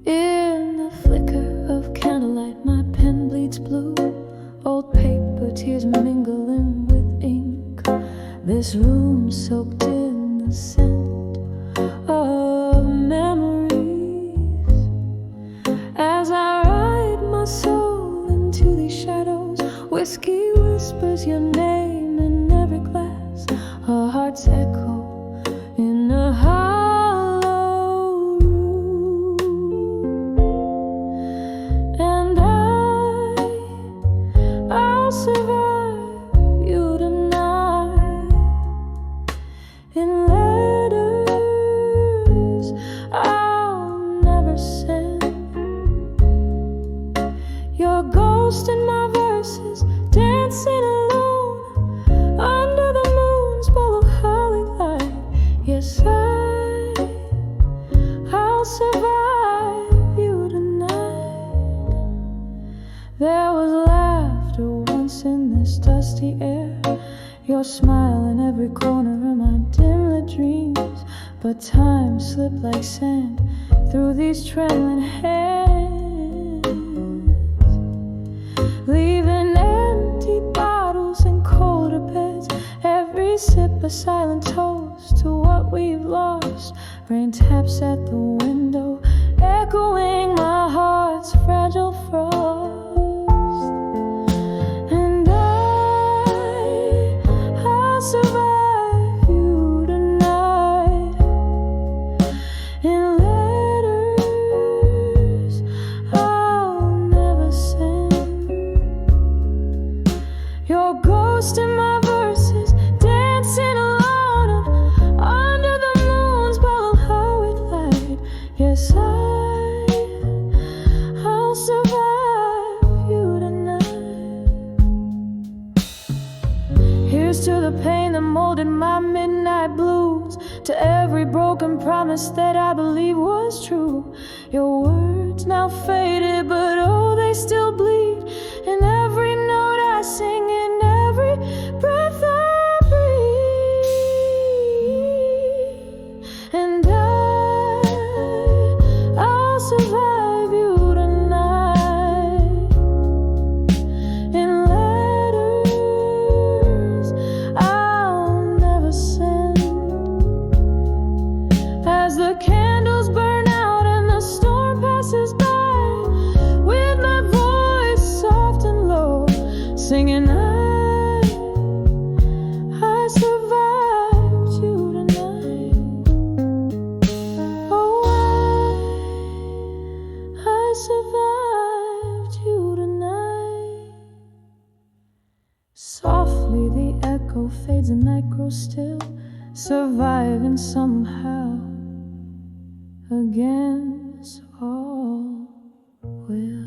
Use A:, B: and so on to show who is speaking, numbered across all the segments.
A: In the flicker of candlelight, my pen bleeds blue. Old paper tears mingling with ink. This room soaked in the scent of memories. As I ride my soul into these shadows, whiskey whispers your name in every glass. Our hearts echo in a hollow room. And I'll survive you tonight in letters I'll never send. Your ghost in my verses, dancing alone under the moon's ball of holly light. Yes, I'll survive you tonight. There was laughter once in this dusty air, your smile in every corner of my dim-lit dreams. But time slipped like sand through these trembling hands, leaving empty bottles and colder beds. Every sip a silent toast to what we've lost. Rain taps at the window, echoing my heart's fragile frost. And I'll survive you tonight in letters I'll never send. Your ghost in my verses, dancing alone under the moon's ball of holly light. Yes, I'll survive you tonight. Here's to the pain that molded my midnight blues, to every broken promise that I believe was true. Your words now faded, but oh, they still bleed in every note I sing, in every breath I breathe. And I'll survive you tonight in letters I'll never send. As the candles burn out and the storm passes by, with my voice soft and low, singing I survived you tonight. Oh, I survived you tonight. Softly the echo fades and night grows still, surviving somehow against all will.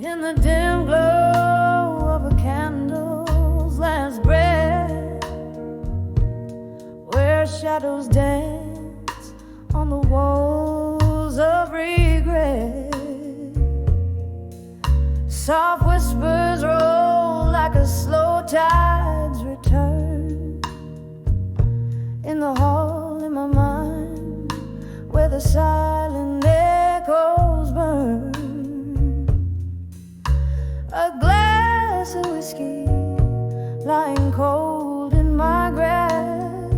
A: In the dim glow of a candle's last breath, where shadows dance on the walls of regret, soft whispers roll like a slow tide's return. In the hall in my mind, where the silent echoes burn, a glass of whiskey lying cold in my grasp,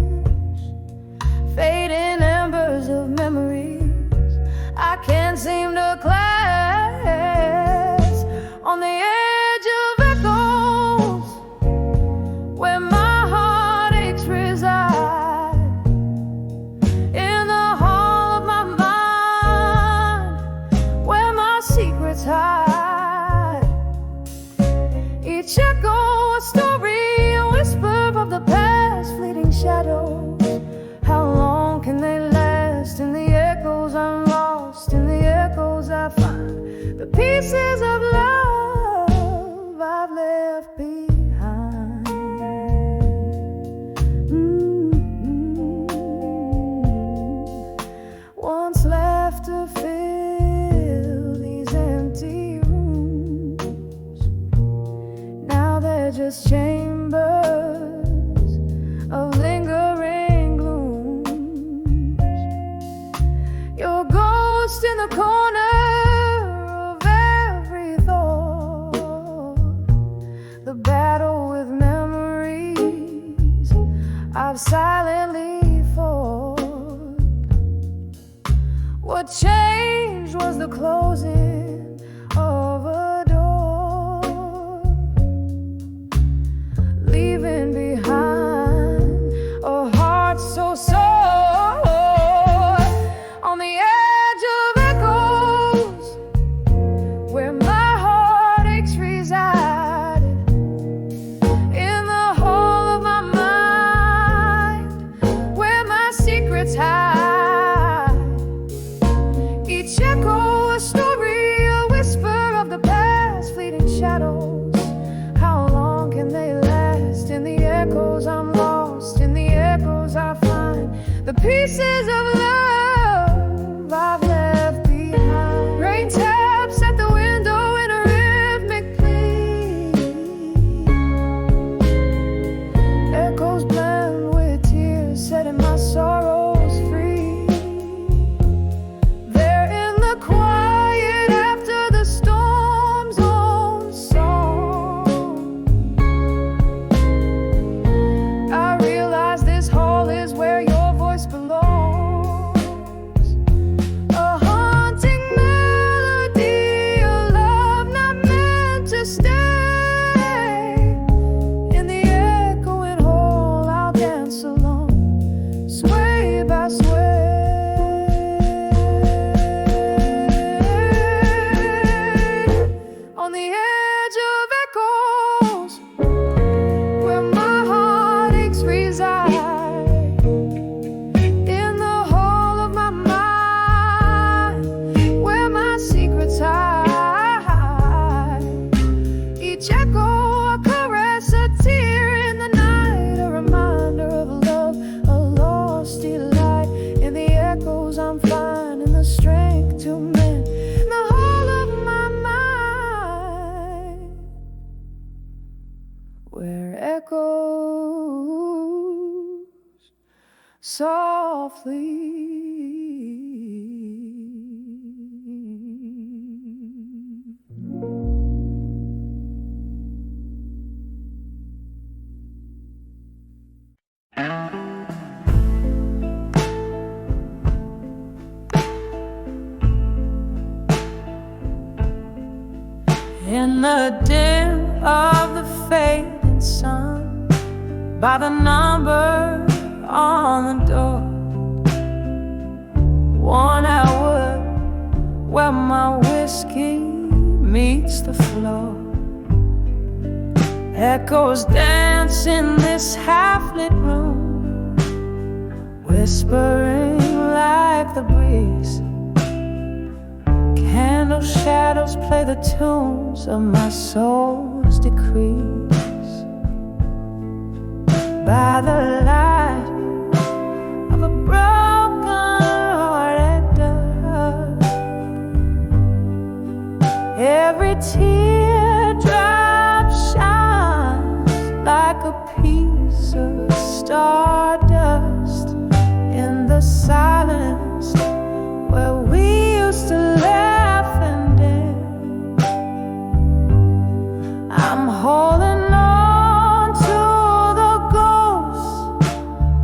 A: fading embers of memories I can't seem to clasp. On the edge of echoes, a story, a whisper of the past, fleeting shadows. How long can they last? In the echoes I'm lost, in the echoes I find the pieces of love I've left behind. Once laughter fill these empty rooms, now they're just chambers of lingering glooms. Your ghost in the corner of every thought, the battle with memories I've silently fought. What changed was the closing of a door, leaving behind a heart so sore. On the edge of echoes, where my heartaches resided, in the hall of my mind, where my secrets hide. Each echo a story, a whisper of the past, fleeting shadows. How long can they last? In the echoes I'm lost, in the echoes I find the pieces of love I've left behind. Rain taps at the window in a rhythmic plea. Echoes blend with tears, setting my sorrows free. They're in the quiet after the storm's own song. I realize this hall is where your voice belongs. A haunting melody, a love not meant to stay. In the echoing hall I'll dance alone, sway by sway. On the edge of echoes, where my heartaches reside, in the hall of my mind, where my secrets hide. Each echo a caress, a tear in the night, a reminder of love, a lost delight. In the echoes I'm finding the strength to mend the hall of my mind, where echoes softly. In the dim of the fading sun, by the number on the door, 1 hour where my whiskey meets the floor. Echoes dance in this half-lit room, whispering like the breeze. Candle shadows play the tunes of my soul's decrees. By the light of a broken-hearted dove, every teardrop shines like a piece of stardust in the silence where we used to laugh and dance. I'm holding on to the ghost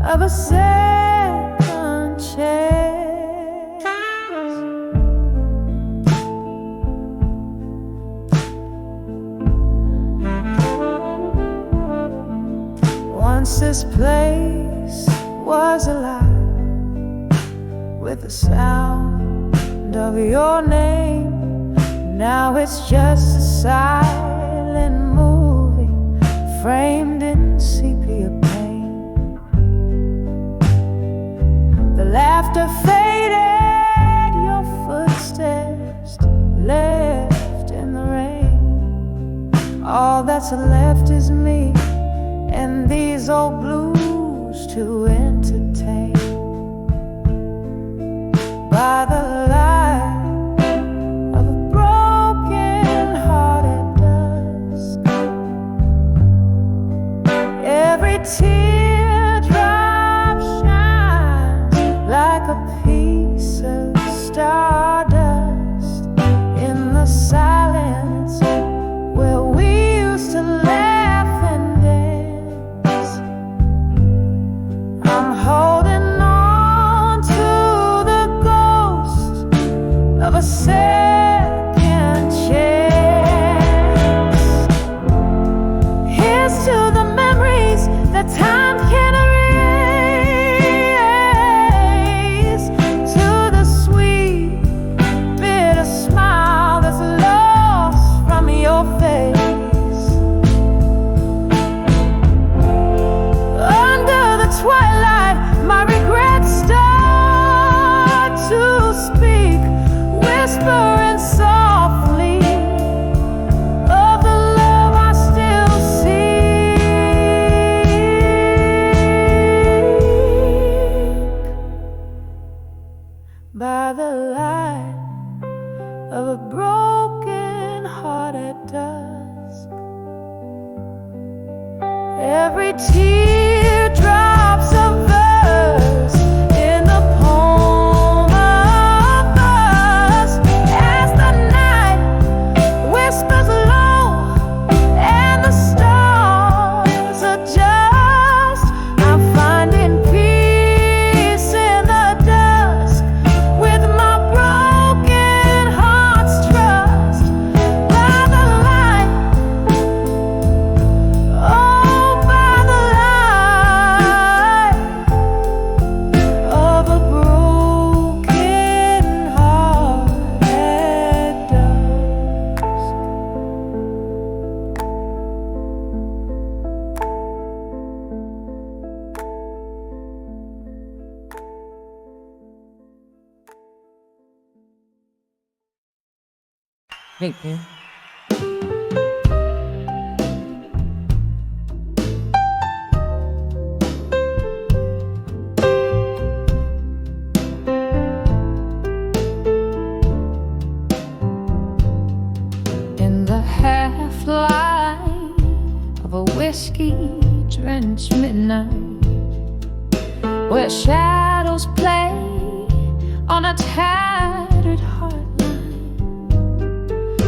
A: of a second chance. Once this place was alive with the sound of your name. Now it's just a silent moving frame. me and these old blues to entertain. By the light of a broken heart at dusk, every teardrop shines like a piece of stardust in the silence where we used to laugh and dance. I'm holding on to the ghost of a second chance. Here's to the memories that time can't erase, to the sweet, bitter smile that's lost from your face. Under the twilight, my regrets start to speak, whispering softly of the love I still seek. By the light of a broken heart at dusk, every teardrop's a verse in the poem of us. As the night whispers low and the stars adjust, I'm finding peace in the dusk with my broken heart's trust. By the light, oh, by the light of a broken heart at dusk.
B: Thank you.
A: In the half-light of a whiskey-drenched midnight, where shadows play on a tattered heartline,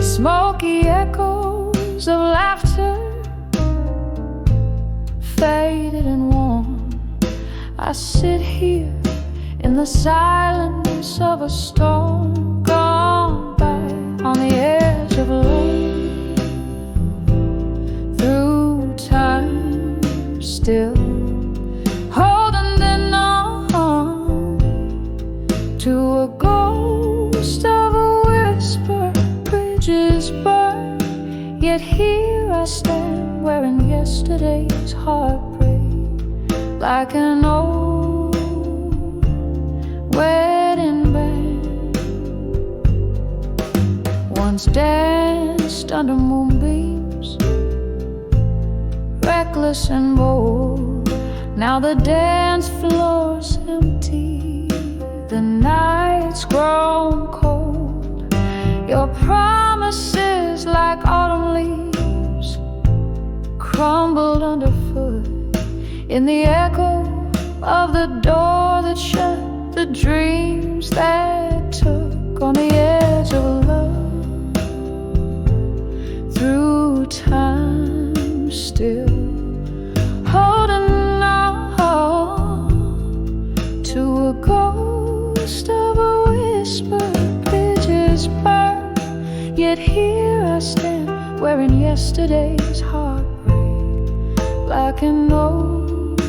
A: smoky echoes of laughter faded and warm. I sit here in the silence of a storm gone by, on the edge of love, through time still holding on to a ghost of a whisper. Bridges burn, yet here I stand, wearing yesterday's heartbreak like an old wedding band. Once danced under moonbeams, reckless and bold. Now the dance floor's empty, the night's grown cold. Your promises, like autumn leaves, crumbled underfoot in the echo of the door that shut, the dreams that took, on the edge of love, through time still holding on to a ghost of a whisper. Bridges burn, yet here I stand, wearing yesterday's heartbreak like an old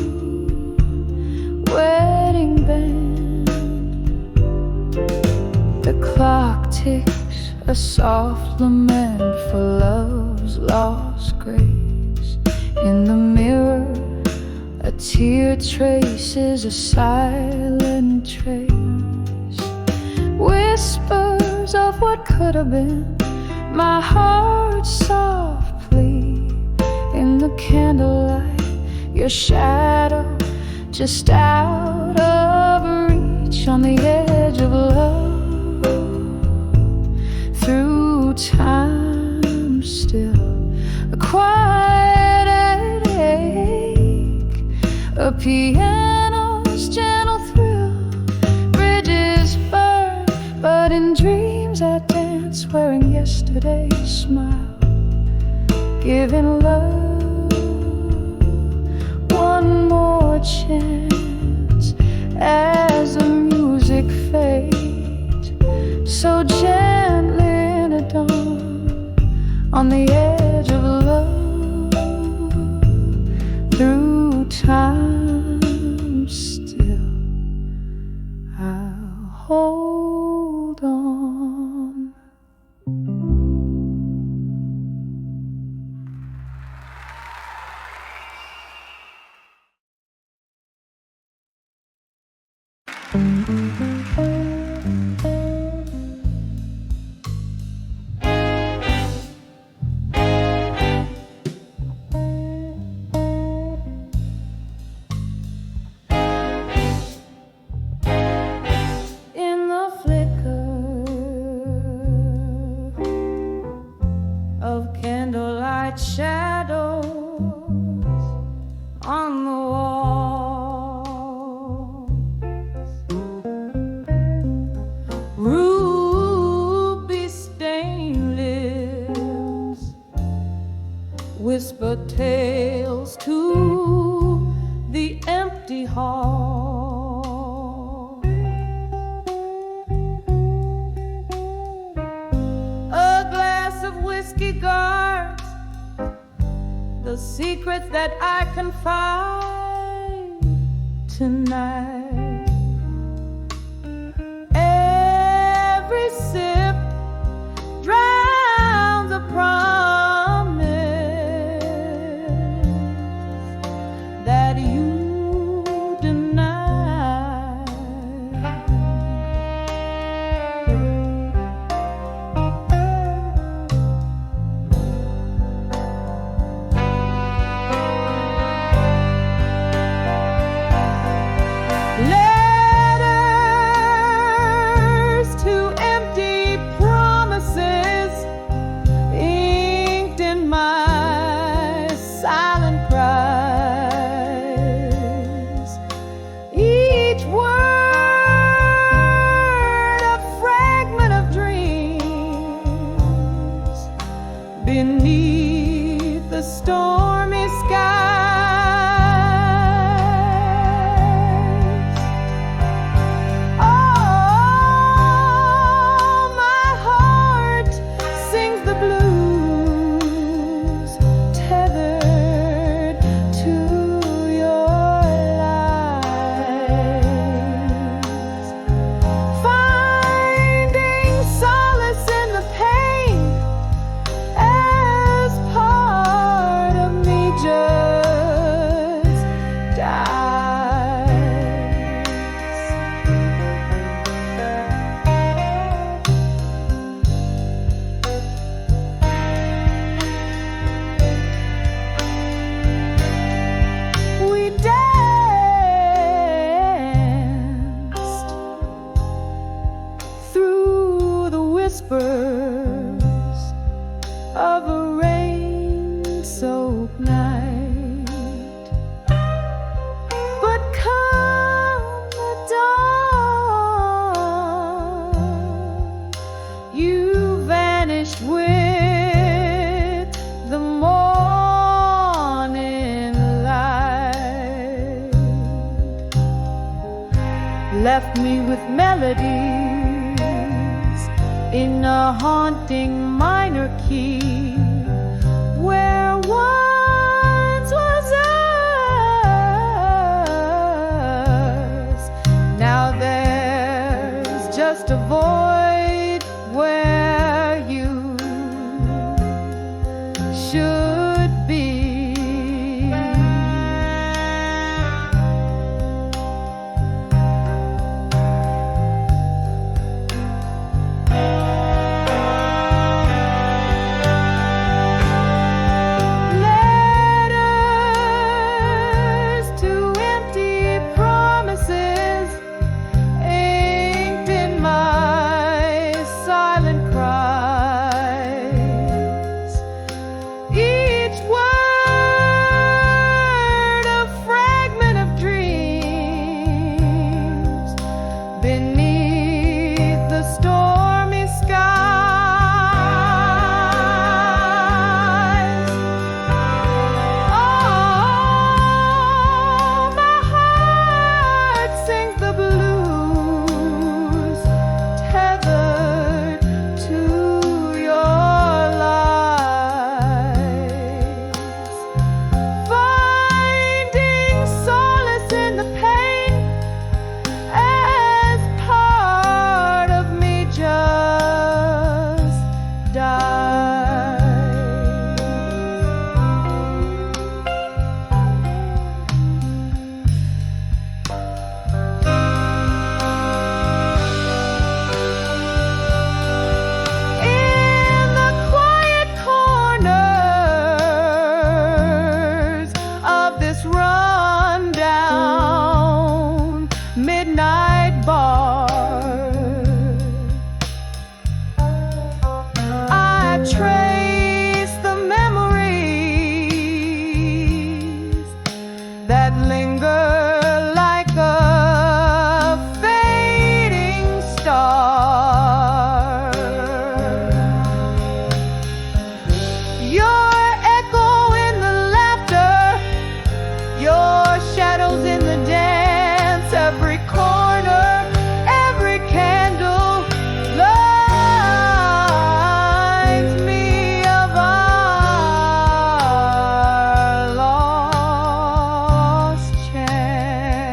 A: wedding band. The clock ticks, a soft lament for love's lost grace. In the mirror, a tear traces a silent trace. Whispers of what could have been, my heart's soft plea in the candlelight, your shadow just out of reach on the edge of love. Through time still, a quiet ache, a piano's gentle thrill, bridges burn, but in dreams I dance wearing yesterday's smile, giving love one more chance as the music fades so gently in a dawn on the edge of love. Through time still I'll hold on. In the flicker of candlelight shadows on the wall, ruby stained lips whisper tales to the empty hall. A glass of whiskey guards the secrets that I confide tonight. Every sip drowns a promise that you deny. Letters to empty promises inked in my silent cries. Each word a fragment of dreams beneath the stormy skies. Oh, my heart sings the blues, tethered to your lies, finding solace in the pain as part of me just dies. We danced through the whispers of a rain-soaked night. But come the dawn, you vanished with the morning light, left me with melodies in a haunting minor key, where once was us. Now there's just a void where you should be. Let this run-down midnight bar. I trace the memories that linger like a fading star. Your echo in the laughter, your shadows in the dance, every corner, every candle reminds me of our lost chance.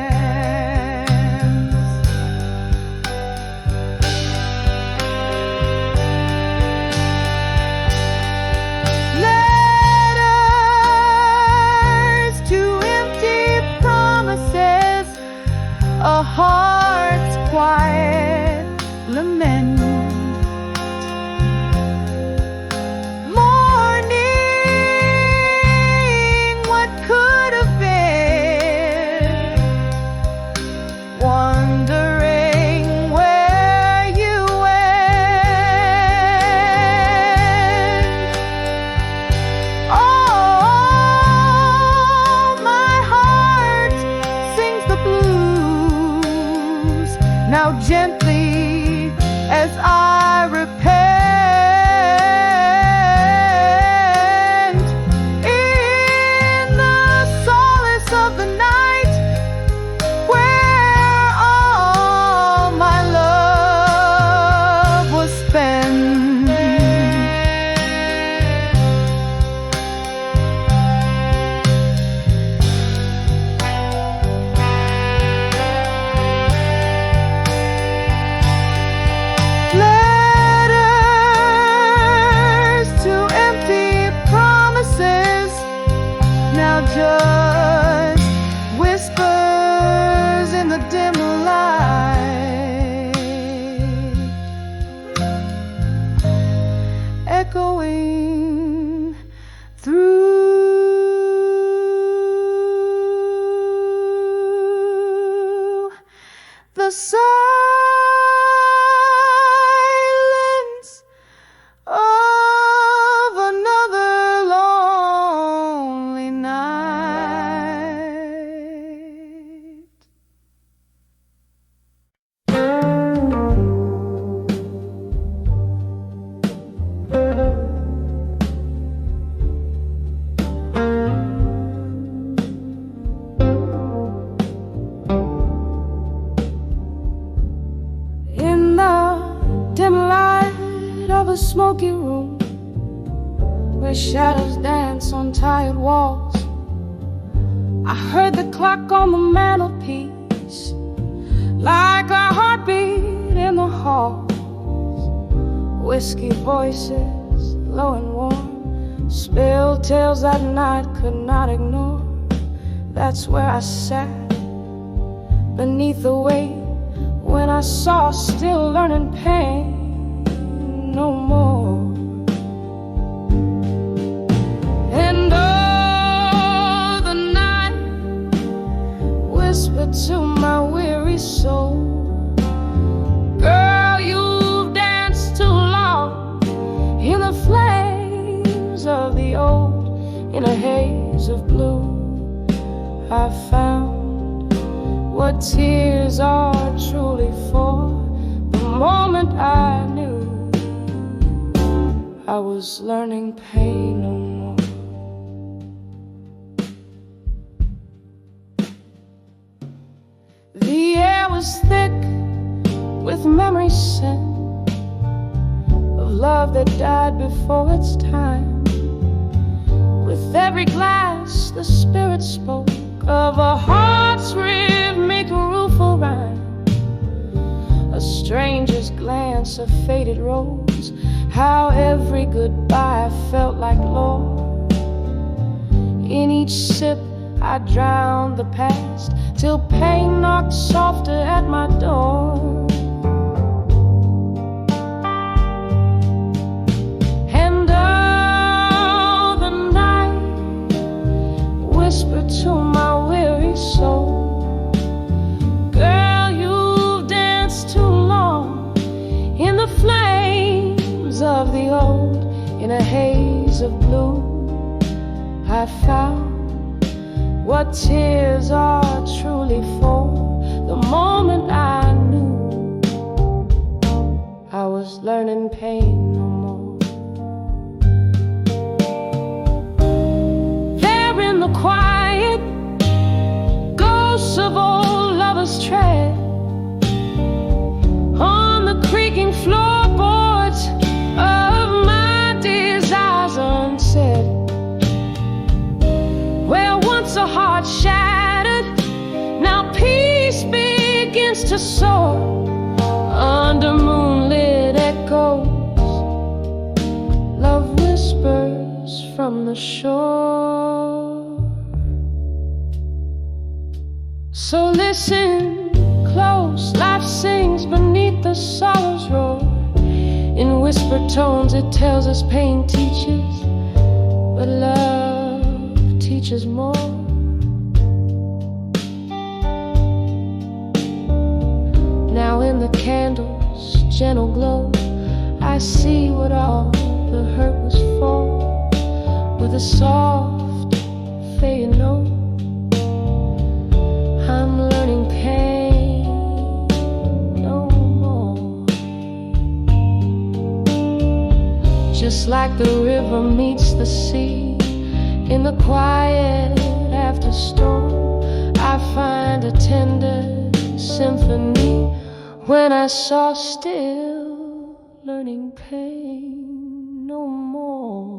A: Letters to empty promises, a heart's quiet lament. Mourning what could have been, wondering where you went. Oh, my heart sings the blues now gently as I repent. In the solace of the night, where all my love was spent. Letters to empty promises, now just whispers in the dim light, echoing through the silence of another lonely night. In the dim light of a smoky room, where shadows dance on tired walls, I heard the clock on the mantelpiece like a heartbeat in the halls. Whiskey voices, low and warm, spilled tales that night could not ignore. That's where I sat beneath the weight when I saw still learning pain no more. And oh, the night whispered to my weary soul, girl, you've danced too long in the flames of the old. In a haze of blue, I found what tears are truly for. The moment I knew I was learning pain no more. The air was thick with memory scent of love that died before its time. With every glass the spirit spoke of a heart's rhythmic rueful rhyme. A stranger's glance, a faded rose, how every goodbye felt like lore. In each sip I drowned the past, till pain knocked softer at my door. And oh, the night whisper to my weary soul, girl, you've danced too long in the flames of the old. In a haze of blue, I found what tears are truly for. The moment I knew I was learning pain no more. There in the quiet, ghosts of old lovers tread on the creaking floorboards of my desires unsaid. Where once a heart shattered, now peace begins to soar under moonlit echoes. Love whispers from the shore. So listen close, life sings beneath the sorrow's roar. In whispered tones it tells us pain teaches, but love teaches more. Now in the candle's gentle glow, I see what all the hurt was for. With a soft fading note, I'm learning pain no more. Just like the river meets the sea in the quiet after storm, I find a tender symphony when I saw still, learning pain no more.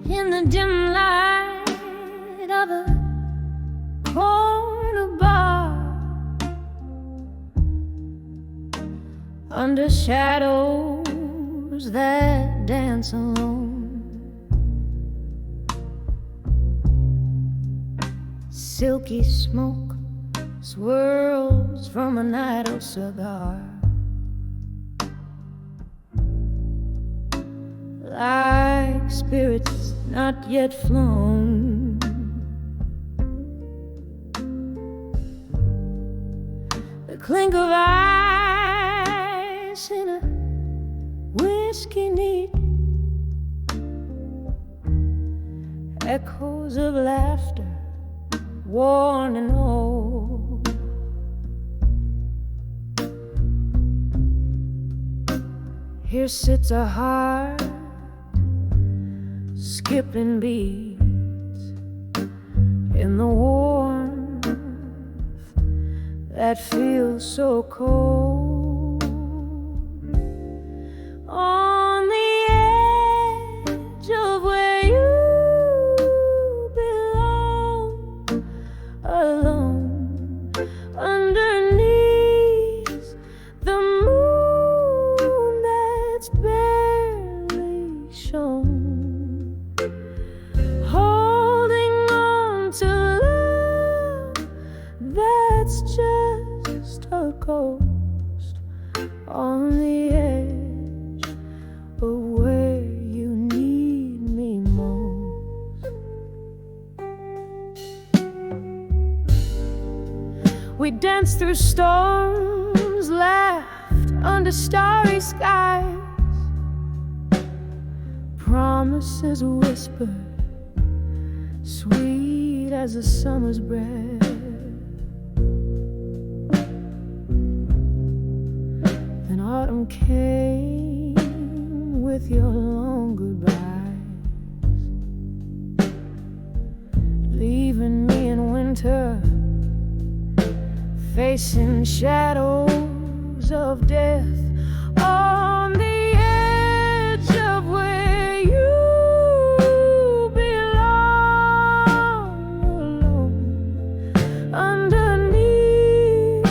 A: In the dim light of a corner bar, under shadows that dance alone, silky smoke swirls from an idle cigar. Like spirits not yet flown, the clink of ice in a whiskey neat, echoes of laughter worn and old. Here sits a heart skipping beats in the warmth that feels so cold. On the edge of where you belong, alone underneath the moon that's barely shown. Just a ghost on the edge of where you need me most. We danced through storms, laughed under starry skies, promises whispered, sweet as a summer's breath. Autumn came with your long goodbyes, leaving me in winter, facing shadows of death. On the edge of where you belong, alone underneath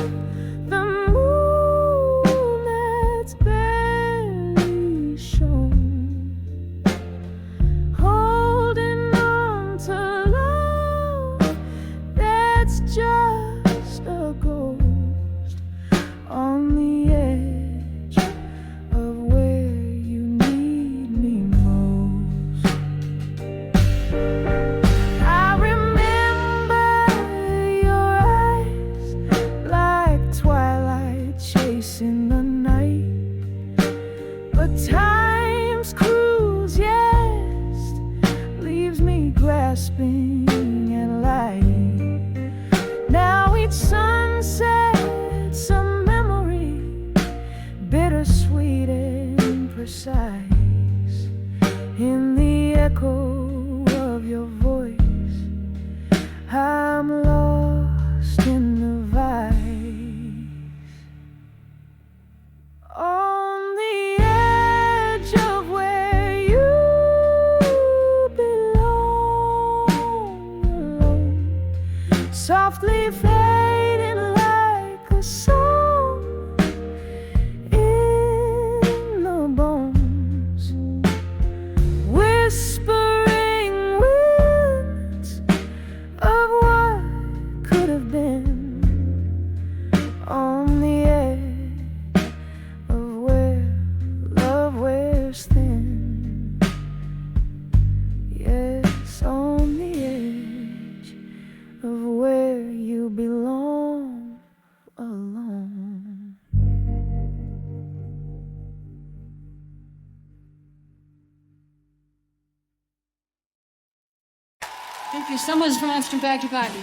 A: the moon that's barely shown, holding on to love I'm lost in the vice, on the edge of where you belong, alone, softly fading like a song in the bones, whispering winds of what could have been, on the edge of where love wears thin. Yes, on the edge of where you belong, alone.
B: Thank you. Someone's from Amsterdam back to party.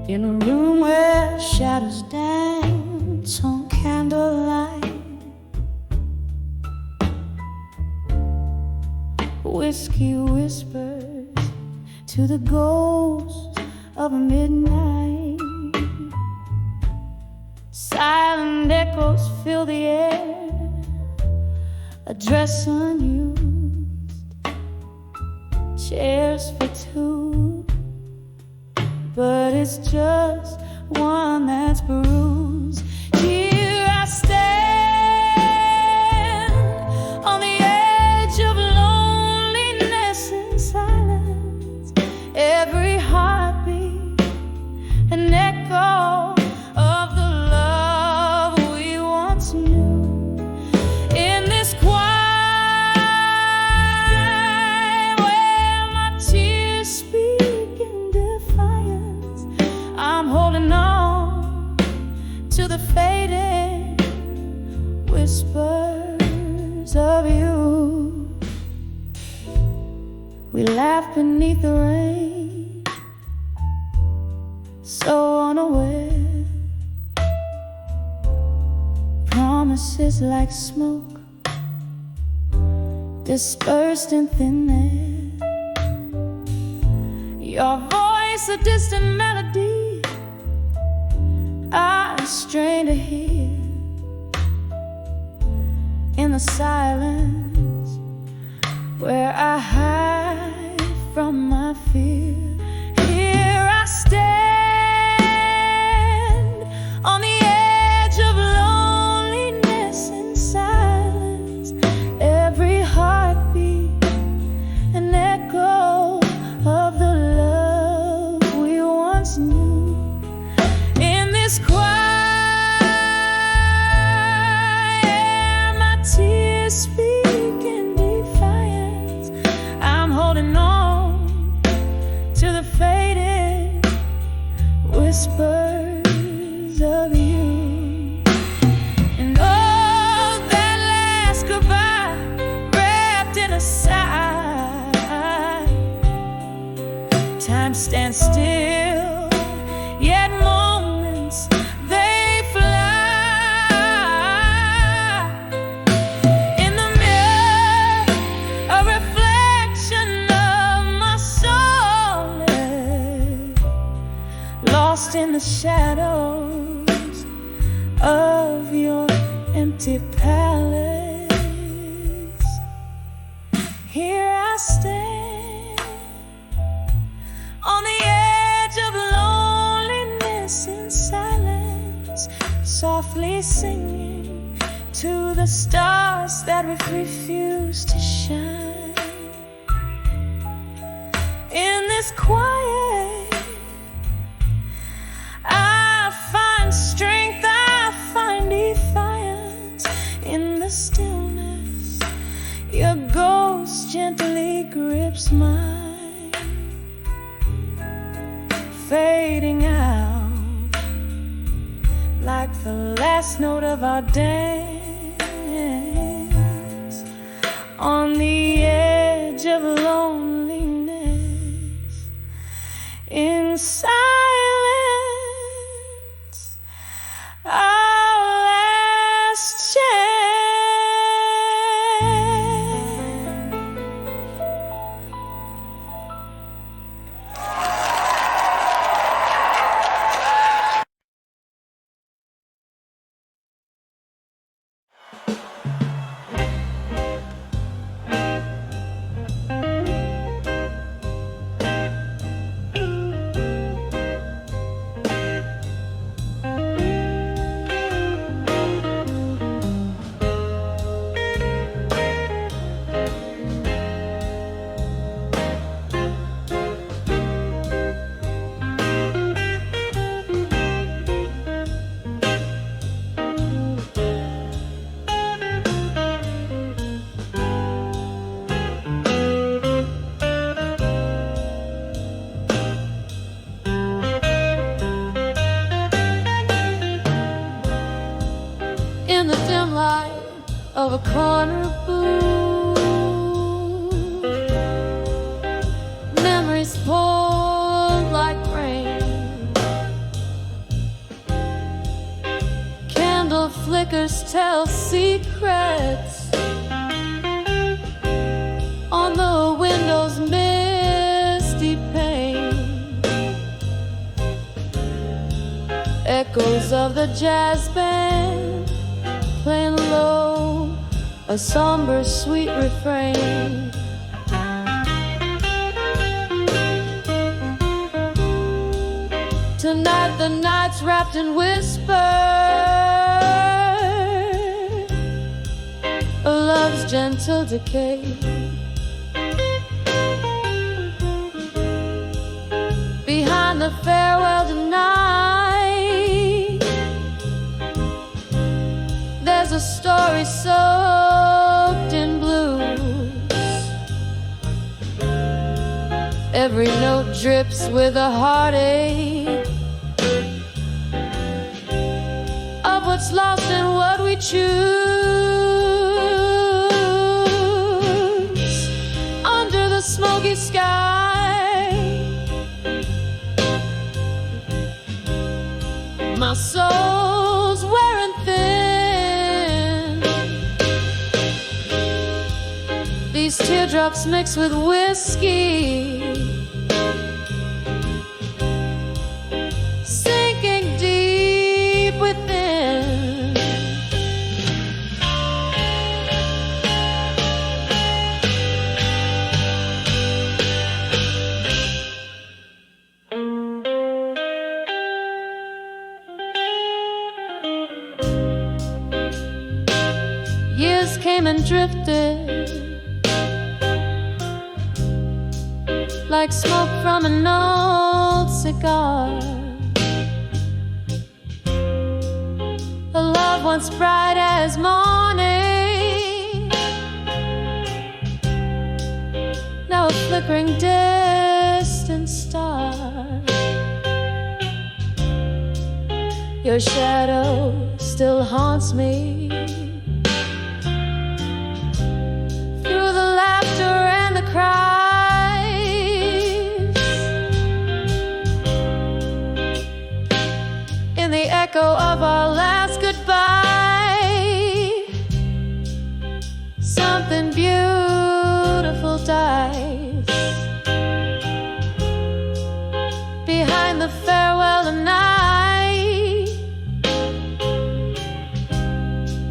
A: In a room where shadows dance on candlelight, whiskey whispers to the ghost of midnight. Silent echoes fill the air, a dress unused, chairs for two, but it's just one that's bruised. Here I stand on the edge of loneliness and silence, every heartbeat an echo of the love we once knew. In this quiet where my tears speak in defiance, I'm holding on to the fading whispers of you. We laugh beneath the rain, so unaware, promises like smoke dispersed in thin air. Your voice a distant melody I strain to hear in the silence where I hide from my fear. Here I stand on the edge of loneliness and silence, every heartbeat an echo of the love we once knew. In this quiet, my tears speak in defiance. I'm holding on to the faded whispers of you. And oh, that last goodbye wrapped in a sigh. Time stands still, yet moments they fly. In the mirror, a reflection of my soul, lost in the shadows of your empty palace. Here I stand on the edge of loneliness and silence, softly singing to the stars that refuse to shine. In this quiet, I find strength, I find defiance. In the stillness, your ghost gently grips mine, fading out like the last note of our dance. On the edge of loneliness silence, our last chance. In the dim light of a corner booth, memories pour like rain. Candle flickers tell secrets on the window's misty pane. Echoes of the jazz band playing low, a somber sweet refrain. Tonight the night's wrapped in whisper of love's gentle decay. Behind the farewell denied, there's a story soaked in blues. Every note drips with a heartache of what's lost and what we choose. Under the smoky sky, my soul's wearing thin. These teardrops mix with whiskey, sinking deep within. Years came and drifted like smoke from an old cigar. A love once bright as morning, now a flickering distant star. Your shadow still haunts me through the laughter and the cries, in the echo of our last goodbye. Something beautiful dies behind the farewell tonight.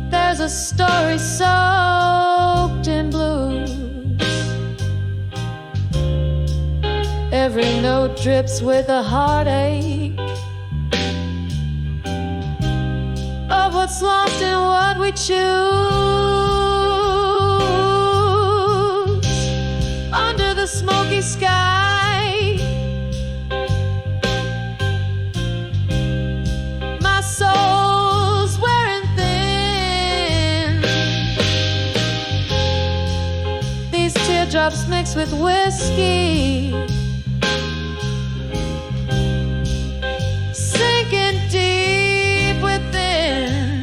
A: There's a story soaked in blues. Every note drips with a heartache of what's lost and what we choose. Under the smoky sky, my soul's wearing thin. These teardrops mix with whiskey, sinking deep within.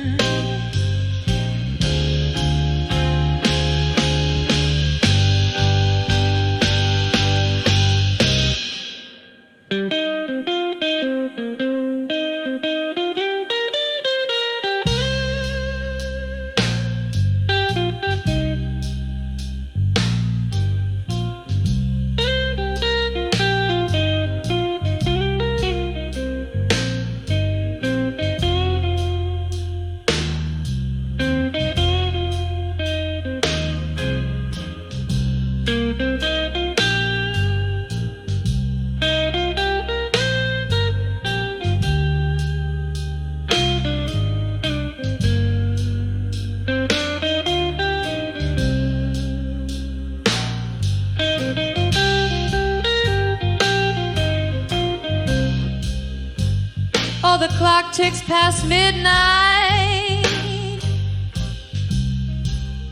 A: the clock ticks past midnight,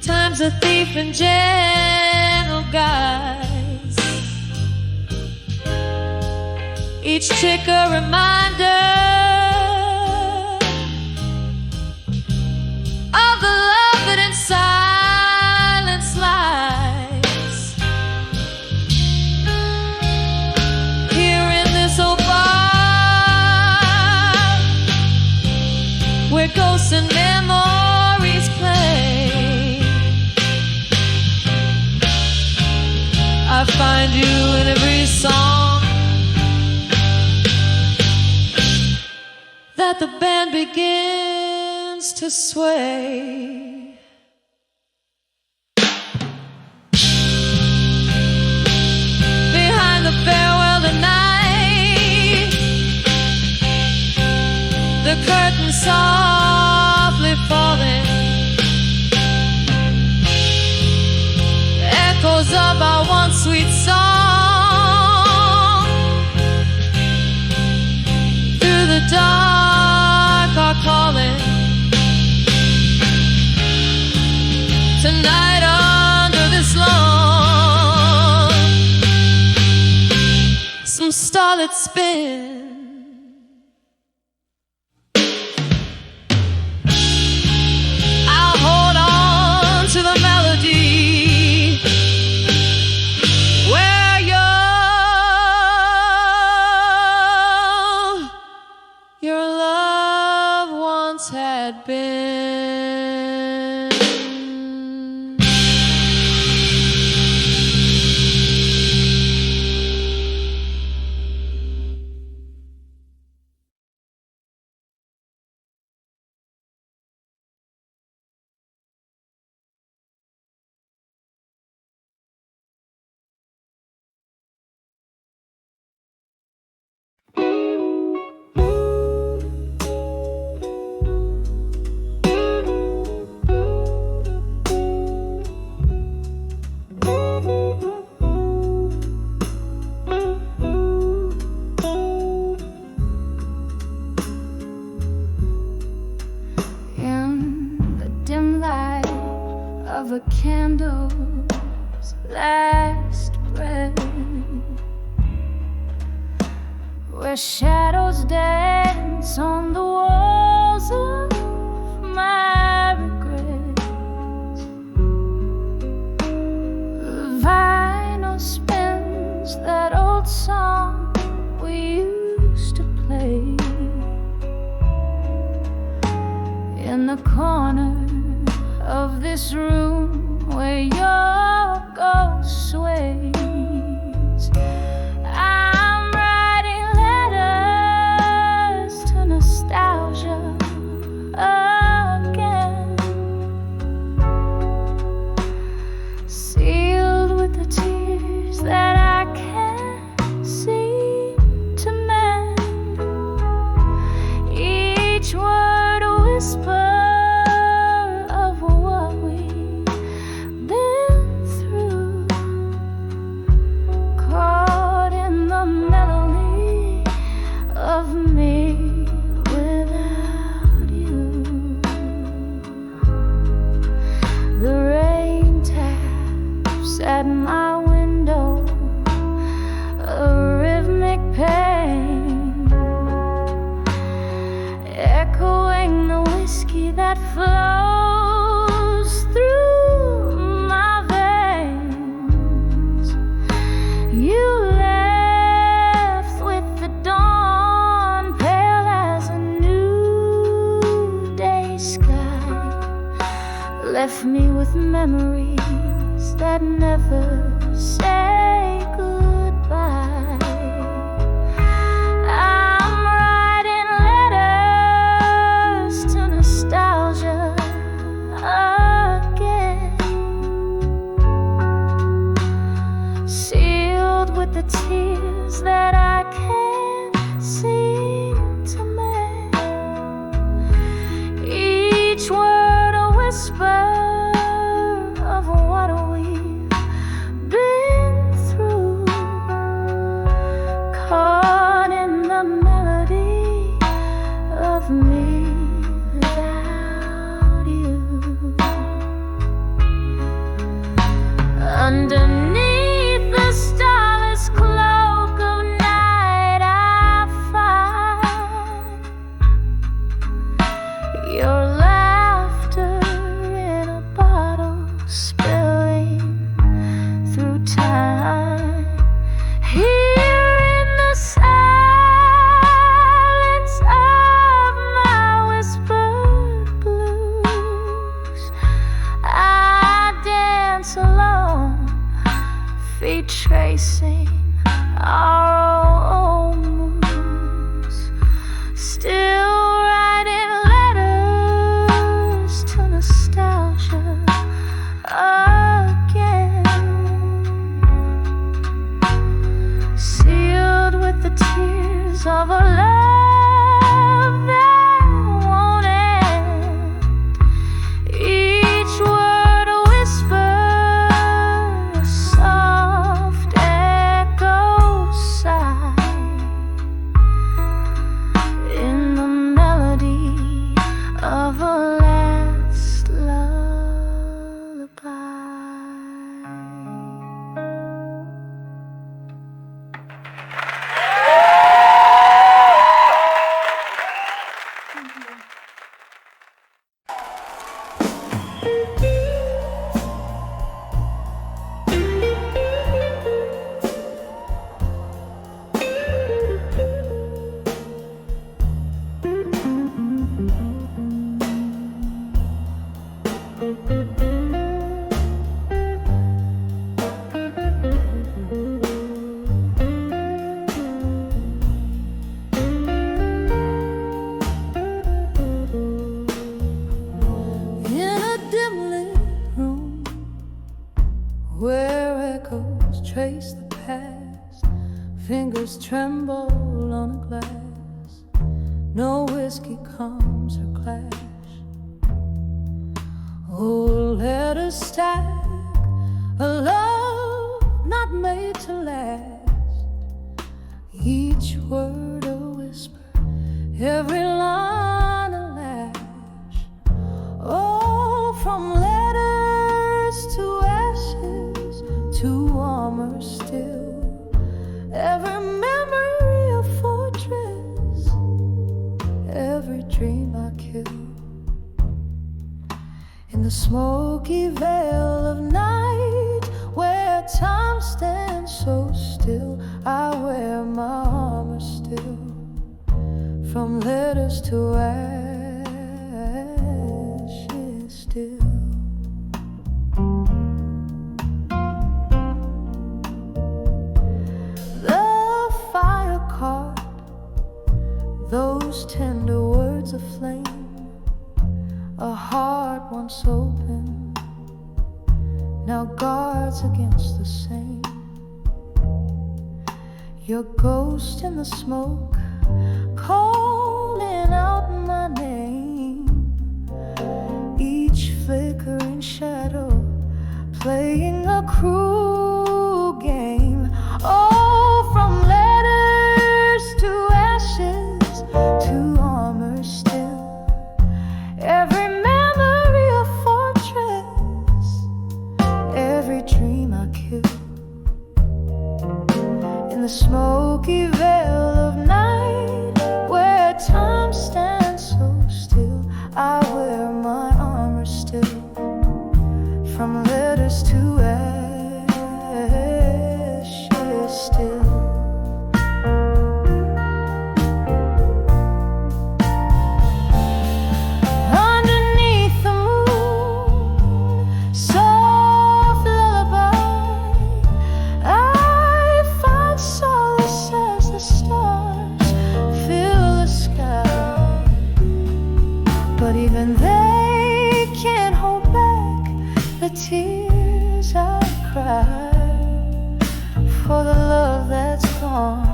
A: time's a thief in gentle guise. Each tick a reminder of the love that in silence lies. Here in this old bar, where ghosts and memories play, I find you in every song that the band begins to sway. Behind the farewell tonight, the curtain softly falling, echoes of our one sweet song through the dark are calling. Tonight under this lawn, some starlit spin. I'll hold on to the melody where your love once had been. Of a candle's last breath, where shadows dance on the walls of my regrets. The vinyl spins that old song we used to play in the corner of this room where your ghost sways. I'm writing letters to nostalgia again, sealed with the tears that I can't seem to mend. Each word a whisper at my window, a rhythmic pain, echoing the whiskey that flows through my veins. You left with the dawn, pale as a new day sky, left me with memories that never say goodbye. I'm writing letters to nostalgia again, sealed with the tears that I can't seem to mend. Each word a whisper of what we've been the tears of a love that won't end. Each word a whisper, a soft echo sigh in the melody of a last lullaby. Where echoes trace the past, fingers tremble on a glass, no whiskey comes or clash. Oh, let us stack a love not made to last, each word a whisper, every line a lash. Oh, from letters to ashes, to warmer still, every memory a fortress, every dream I kill. In the smoky veil of night, where time stands so still, I wear my armor still, from letters to ashes still. Those tender words of flame, a heart once open, now guards against the same. Your ghost in the smoke, calling out my name, each flickering shadow playing a cruel game. Oh, from letters to ashes, to armor still, every memory a fortress, every dream I kill. In the smoky veil of night, where time stands so still, I wear my armor still, from letters to ashes still. But even they can't hold back the tears I cry for the love that's gone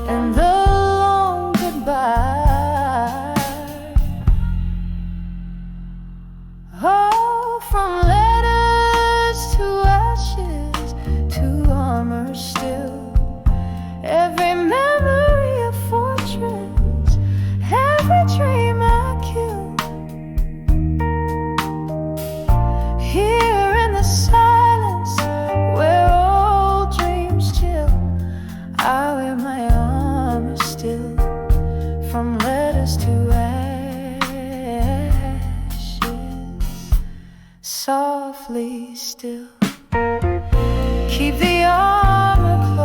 A: and the long goodbye. Oh, from letters to ashes, to armor still, every memory a fortress, every dream I kill. Here in the silence, where old dreams chill, I wear my armor still, from letters to ashes, softly still. Keep the armor close.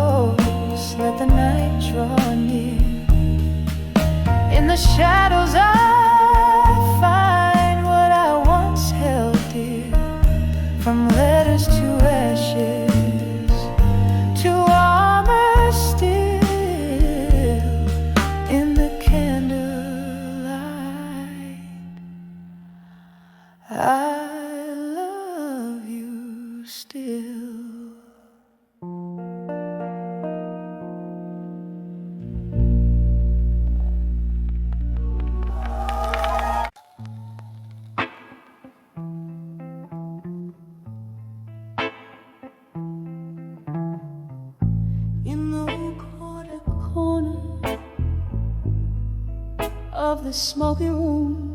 A: of the smoky room,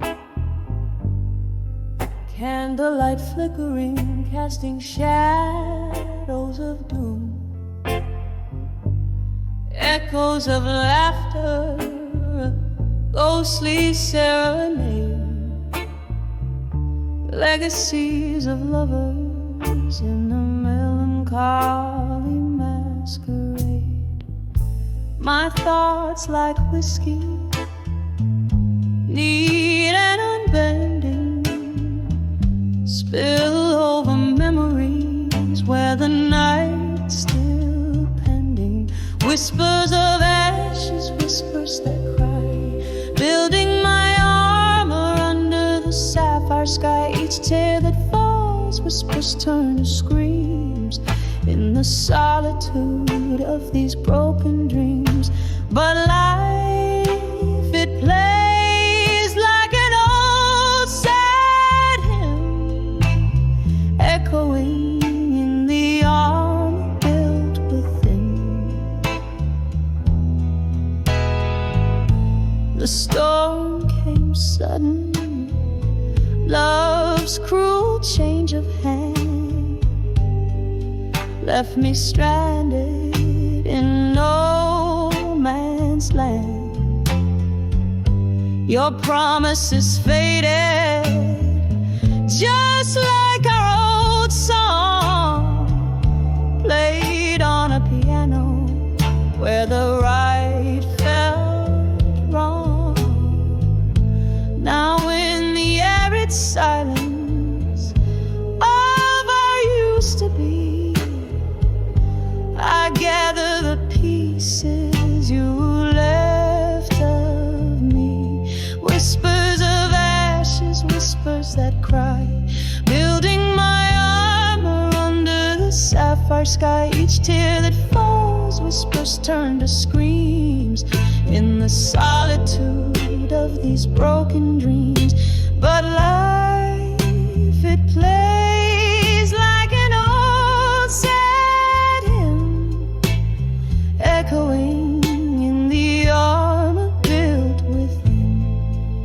A: candlelight flickering, casting shadows of doom, echoes of laughter, a ghostly serenade, legacies of lovers in a melancholy masquerade. My thoughts like whiskey, neat and unbending, spill over memories where the night's still pending. Whispers of ashes, whispers that cry, building my armor under the sapphire sky. Each tear that falls, whispers turn to screams in the solitude of these broken dreams. But life, it plays like an old sad hymn, echoing in the armor built within. The storm came sudden, love's cruel change of hand left me stranded in no man's land. Your promises faded, just like our old song, played on a piano where the right felt wrong. Now in the arid silence of our used to be, I gather the pieces you left of me. Whispers of ashes, whispers that cry, building my armor under the sapphire sky. Each tear that falls, whispers turn to screams in the solitude of these broken dreams. But life, it plays like an old sad hymn, echoing in the armor built within.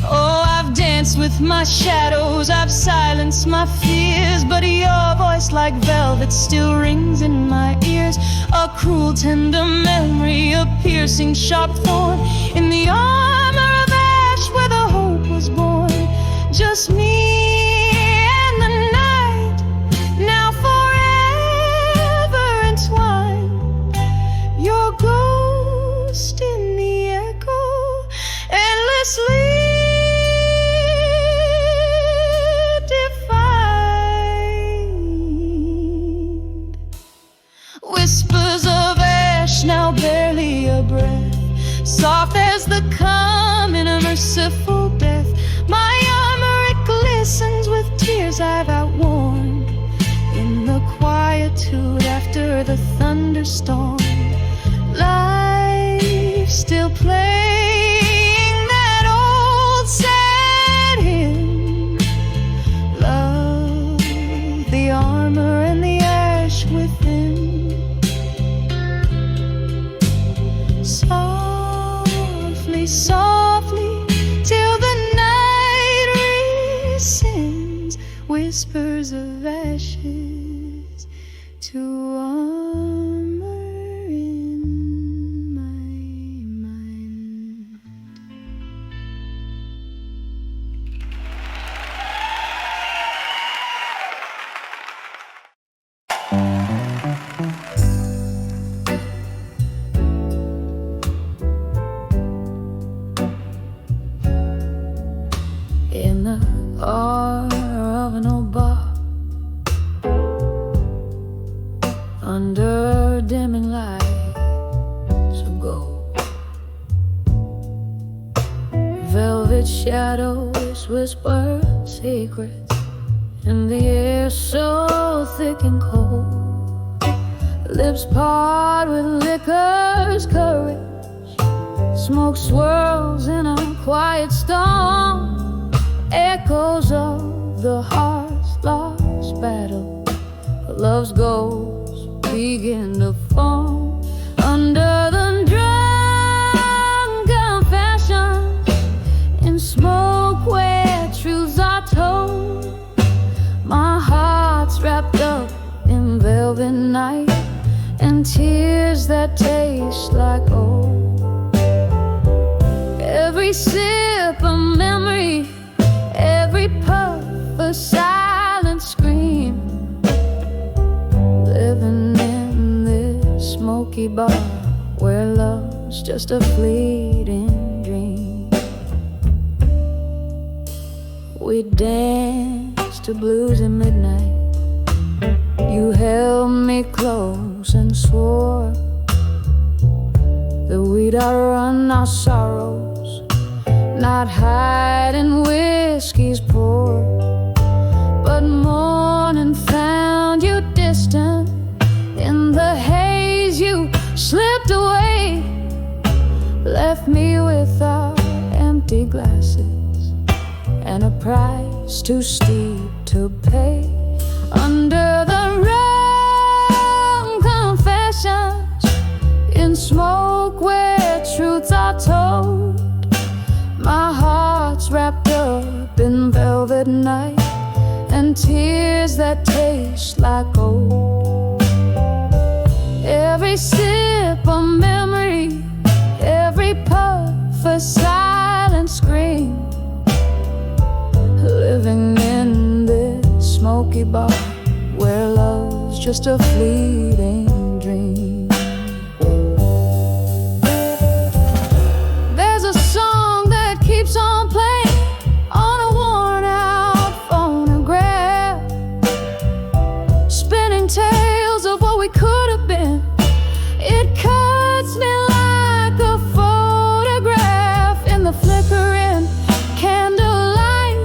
A: Oh, I've danced with my shadows, I've silenced my fears, but your voice like velvet still rings in my ears. A cruel tender memory, a piercing sharp thorn in the armor of ash where the hope was born. Just me and the night, now forever entwined. Your ghost in the echo, endlessly defined. Whispers of ash, now barely a breath, soft as the coming of merciful death. My armor, it glistens with tears I've outworn in the quietude after the thunderstorm. Life still playing that old sad hymn. Love, the armor and the ash within. Softly, softly, till the night rescinds. Whispers of ashes to armor in my mind. In the aura of an old bar, under dimming lights of gold, velvet shadows whisper secrets in the air so thick and cold. Lips part with liquor's courage, smoke swirls in a quiet storm, echoes of the heart's lost battle. Love's ghosts begin to form under the drunken night, and tears that taste like old. Every sip a memory, every puff a silent scream. Living in this smoky bar where love's just a fleeting dream. We danced to blues at midnight. You held me close and swore that we'd outrun our sorrows, not hide in whiskey's pour. But morning found you distant. In the haze you slipped away, left me with our empty glasses and a price too steep to pay. Under the wrong confessions, in smoke where truths are told, my heart's wrapped up in velvet night and tears that taste like gold. Every sip a memory, every puff a silent scream. Living in this smoky bar where love's just a fleeting dream. There's a song that keeps on playing on a worn out phonograph, spinning tales of what we could have been. It cuts me like a photograph. In the flickering candlelight,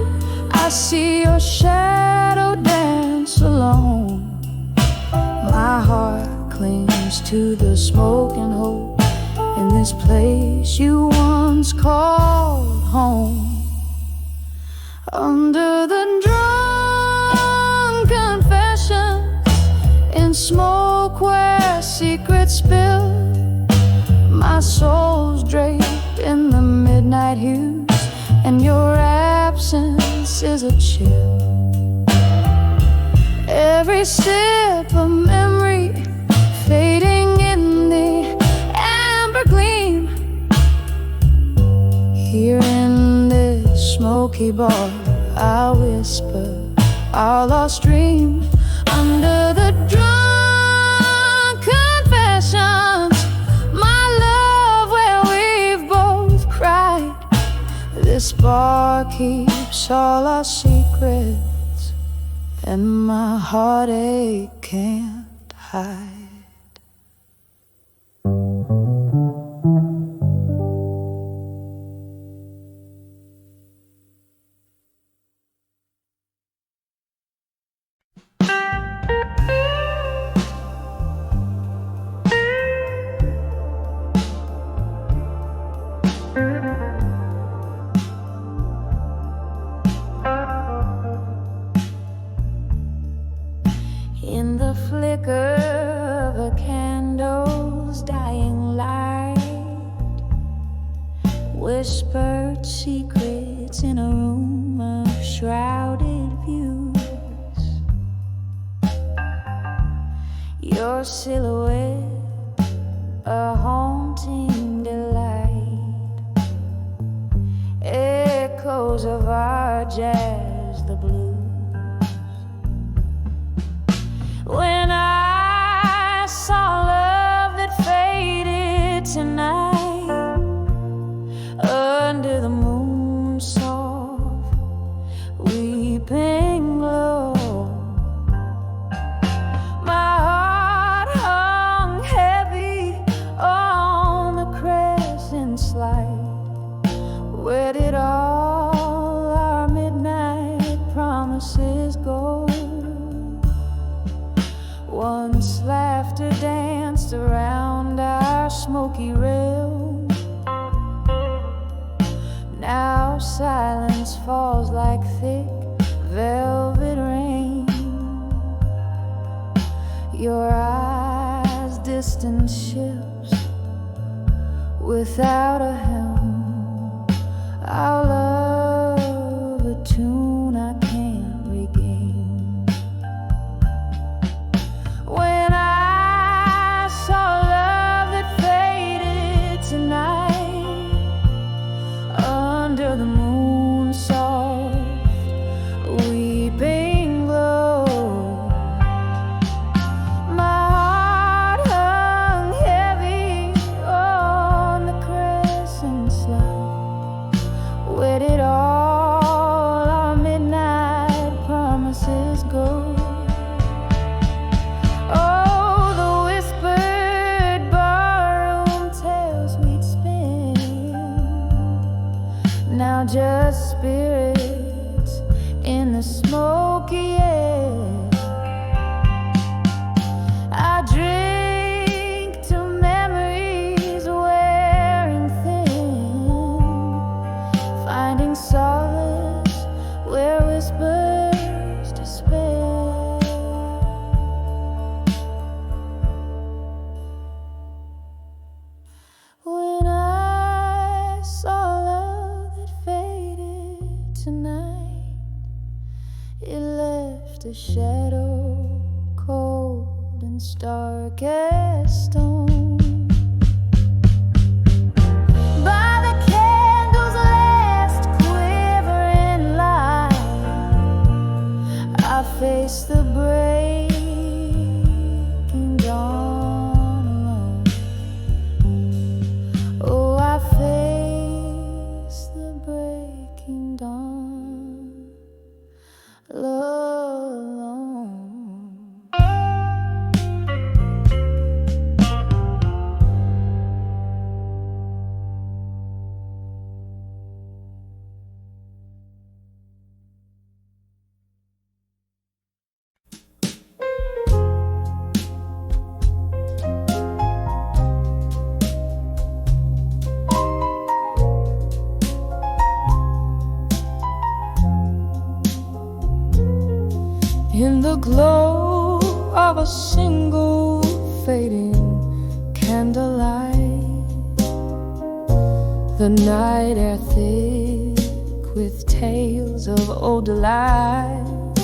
A: I see your shadow dance alone. My heart clings to the smoke and hope in this place you once called home. Under the drunk confessions, in smoke where secrets spill, my soul's draped in the midnight hues, and your absence is a chill. Every sip a memory, fading in the amber gleam. Here in this smoky bar, I whisper our lost dream. Under the drunk confessions, my love, where we've both cried. This bar keeps all our secrets, and my heartache can't hide. In the flicker of a candle's dying light, whispered secrets in a room of shrouded views. Your silhouette, a haunting delight, echoes of our jazz, the blues. When I saw love that faded tonight, under the moon's soft weeping glow, my heart hung heavy on the crescent's light. Where did all our midnight promises go? Once laughter danced around our smoky realm, now silence falls like thick velvet rain. Your eyes, distant ships without a helm, our love a tune I can't regain. When the shadow, cold and stark as stone. By the candle's last quivering light, I face the breaking dawn alone. Oh, I face the breaking dawn alone. In the glow of a single fading candlelight, the night air thick with tales of old delights.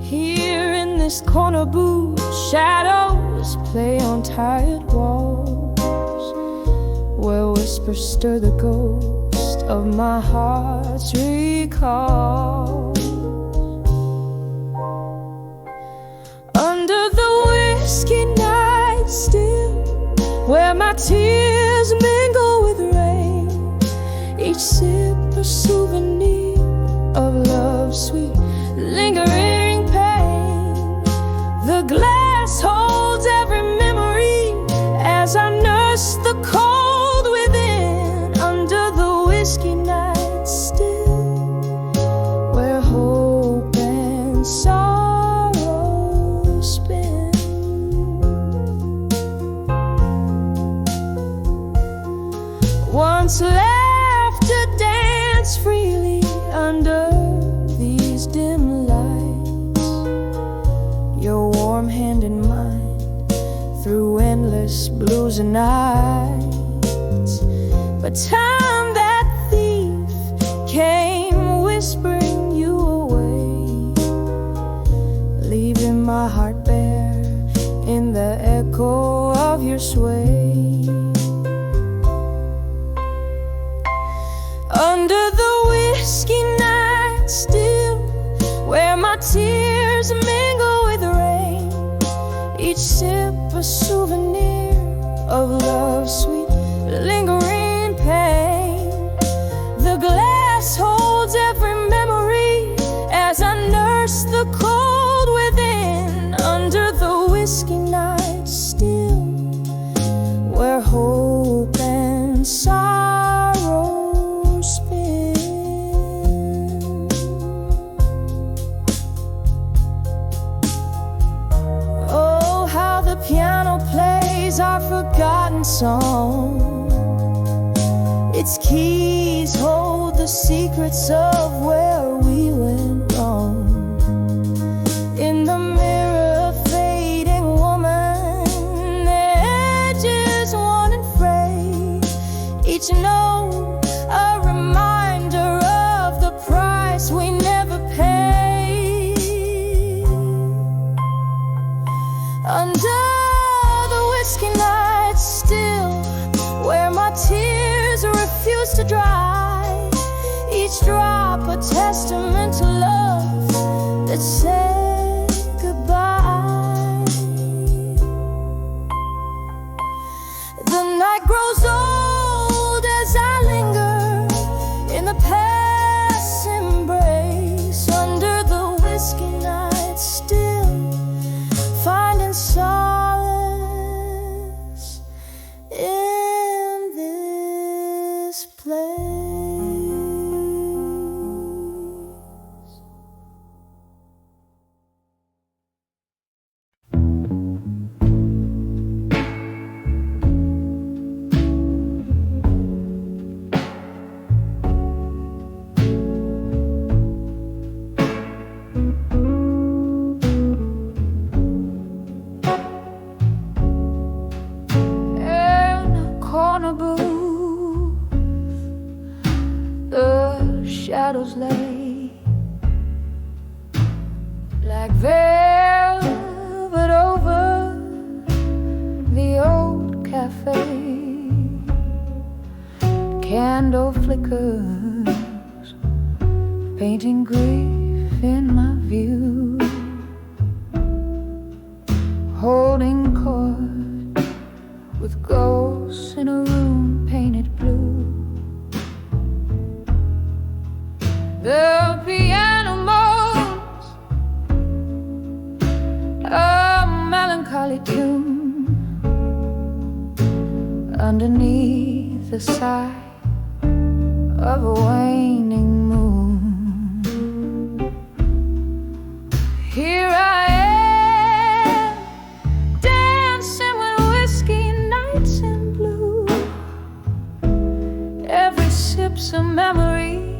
A: Here in this corner booth, shadows play on tired walls, where whispers stir the ghost of my heart's recall. Under the whiskey night still, where my tears mingle with rain, each sip a souvenir of love's sweet lingering pain. The glass holds every memory as I nurse the cold within. Under the whiskey night still, where hope and sorrow spin. Once laughter danced freely under these dim lights, your warm hand in mine through endless blues and nights. But time, that thief, came whispering you away, leaving my heart bare in the echo of your sway. Under the whiskey night still, where my tears mingle with rain, each sip a souvenir of love's sweet lingering pain. The glass holds every memory as I nurse the cold within. Under the whiskey night still, where hope and sorrow spin. Oh, how the piano plays our forgotten song. Its keys hold the secrets of where we went wrong. In the mirror, fading woman, the edges worn and frayed, each note a reminder of the price we never paid. Under the whiskey night still, where my tears refuse to dry, each drop a testament to love that said goodbye. The night grows old as I linger in the past embrace. Under the whiskey night still, finding solace in this place. candle flickers, painting grief in my view, holding chords with ghosts in a room painted blue. The piano moans a melancholy tune underneath the sigh of a waning moon. Here I am, dancing with whiskey nights in blue. Every sip's a memory,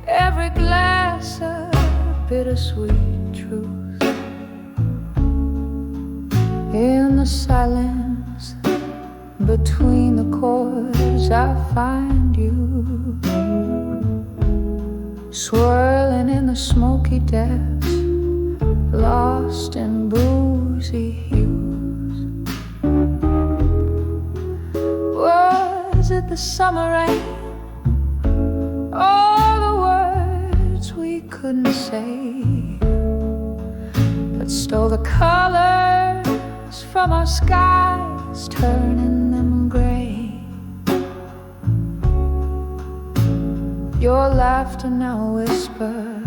A: every glass a bittersweet truth. In the silence between the chords I find you, swirling in the smoky depths, lost in boozy hues. Was it the summer rain? All the words we couldn't say, but stole the colors from our skies, turning them gray. Your laughter now whisper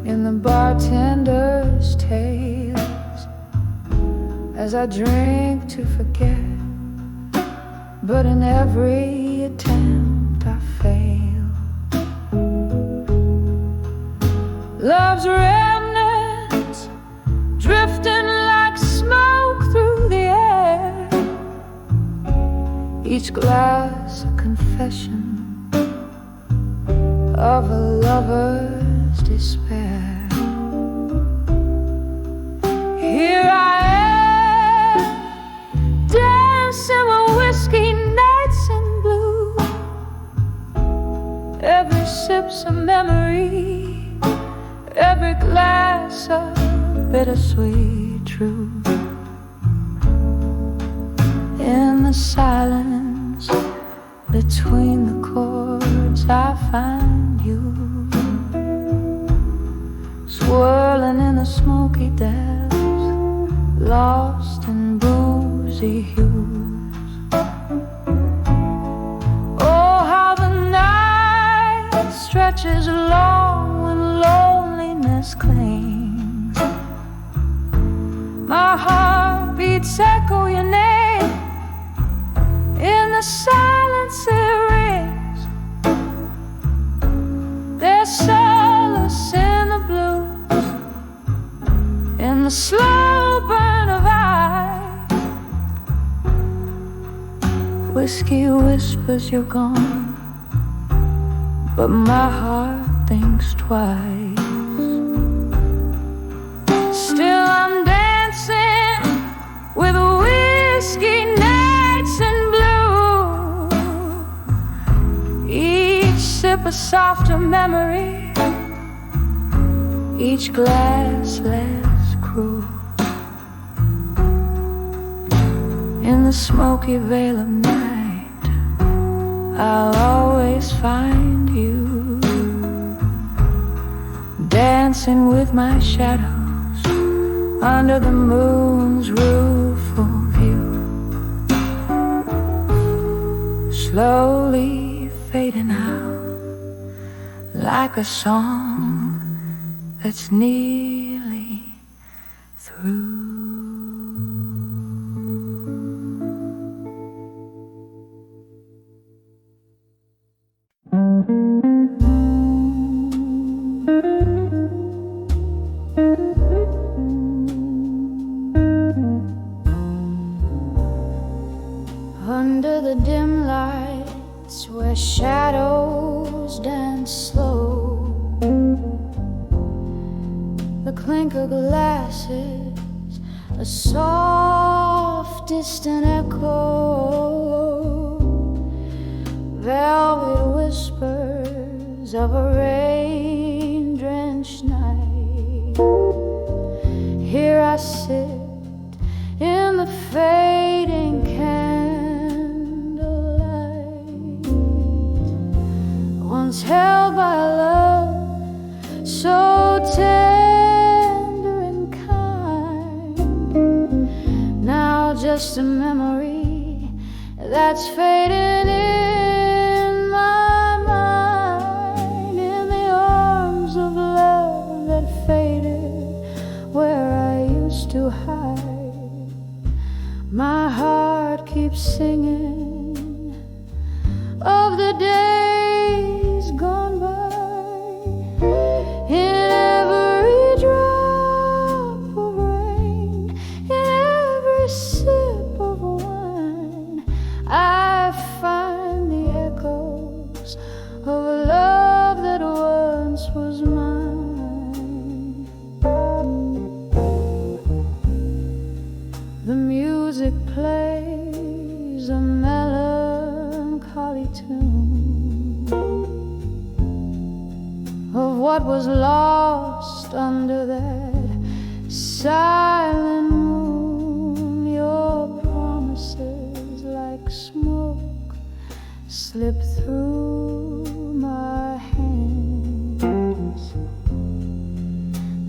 A: in the bartender's tales, as I drink to forget, but in every attempt I fail. Love's remnants drifting like smoke through the air, each glass a confession of a lover's despair. Here I am, dancing with whiskey nights in blue. Every sip's a memory, every glass a bittersweet truth. In the silence between the chords I find you, swirling in the smoky depths, lost in boozy hues. Oh, how the night stretches long when loneliness clings. My heart beats echo your name, in the silence it rings. There's solace in the blues, in the slow burn of eyes. Whiskey whispers you're gone, but my heart thinks twice. Still I'm dancing with whiskey nights in blue. Each sip a softer memory, each glass less cruel. In the smoky veil of night, I'll always find you, dancing with my shadows under the moon's rueful view, slowly fading out like a song that's nearly through. Under the dim lights where shadows dance slow, the clink of glasses, a soft distant echo, velvet whispers of a rain-drenched night. Here I sit in the fading candlelight, just a memory that's fading in my mind, in the arms of love that faded where I used to hide. My heart keeps singing of the days gone by. In every drop of rain, in every sip of wine, I find the echoes of a love that once was mine. The music plays a melancholy tune of what was lost under that silent moon. Your promises like smoke slip through my hands,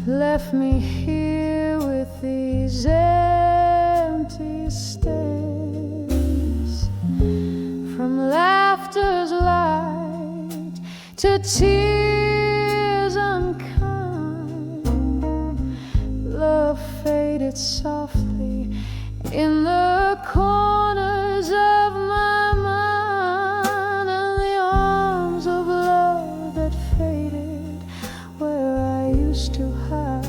A: left me here with these empty stands. From laughter's light to tears unkind, love faded softly in the corners of my mind, and the arms of love that faded where I used to hide.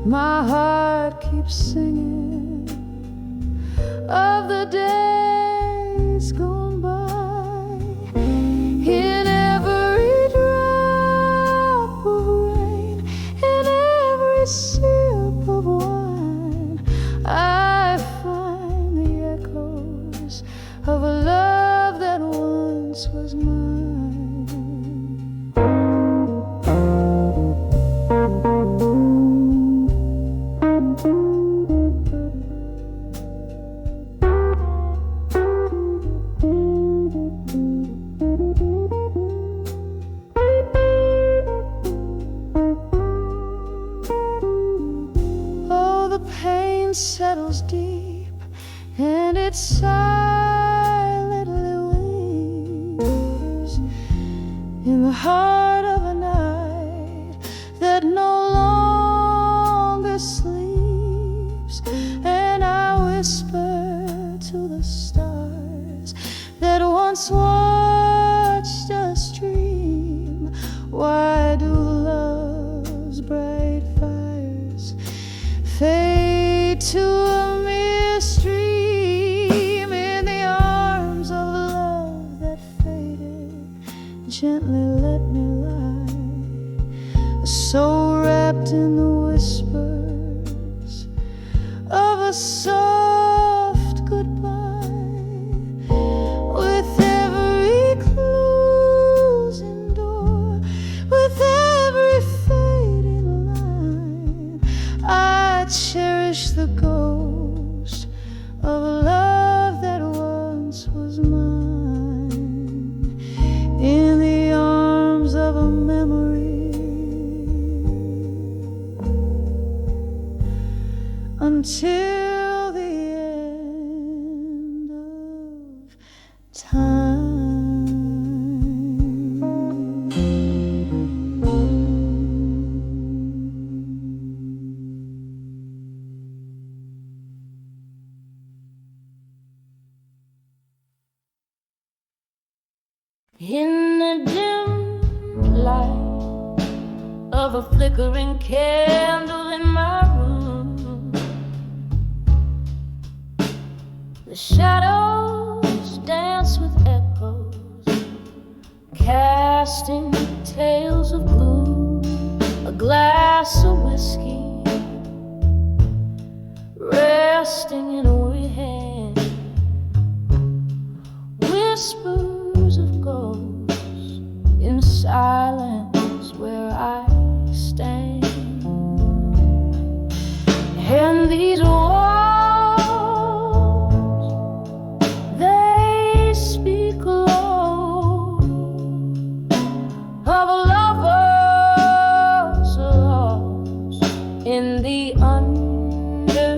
A: My heart keeps singing of the days gone by. In every drop of rain, in every sip of wine, I find the echoes of a love that once was mine. Oh, the pain settles deep and it silently weeps in the heart of a night that no longer sleeps. And I whisper to the stars that once watched us dream, why do love's bright fires fade to a mere stream? In the arms of love that faded, gently let me lie, so wrapped in the whispers of a soft goodbye. With every closing door, with every fading line, I cherish the ghost of a love that once was mine, in the arms of a memory, until the end of time.
C: In the dim light of a flickering candle in my room, the shadows dance with echoes, casting tales of gloom. A glass of whiskey resting in a weary hand, whispers of ghosts in silence where I stand. And these walls, they speak low of lovers lost in the undertow.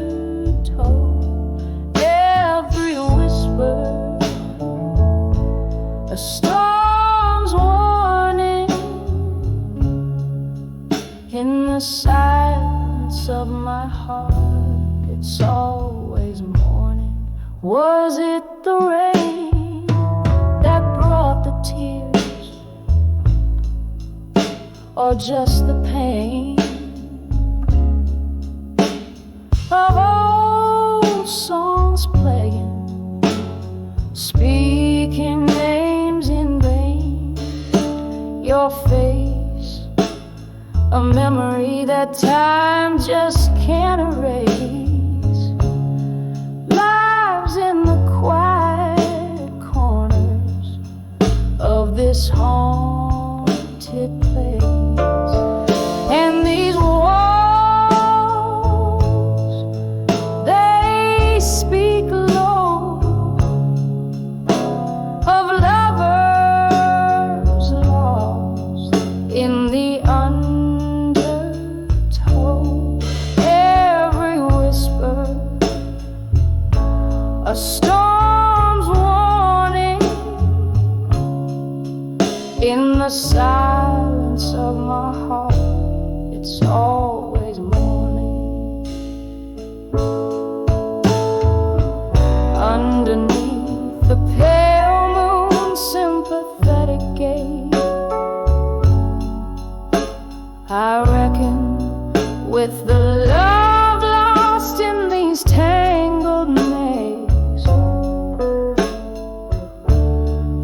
C: it's always morning. Was it the rain that brought the tears, or just the pain of old songs playing, speaking names in vain? Your face, a memory that time just can't erase, lives in the quiet corners of this haunted place. And these walls, they speak low of lovers lost in the undertow. Every whisper, a storm's warning. In the silence of my heart, it's always morning. Underneath the pale moon's sympathetic gaze, I reckon with the love lost in these tangled maze.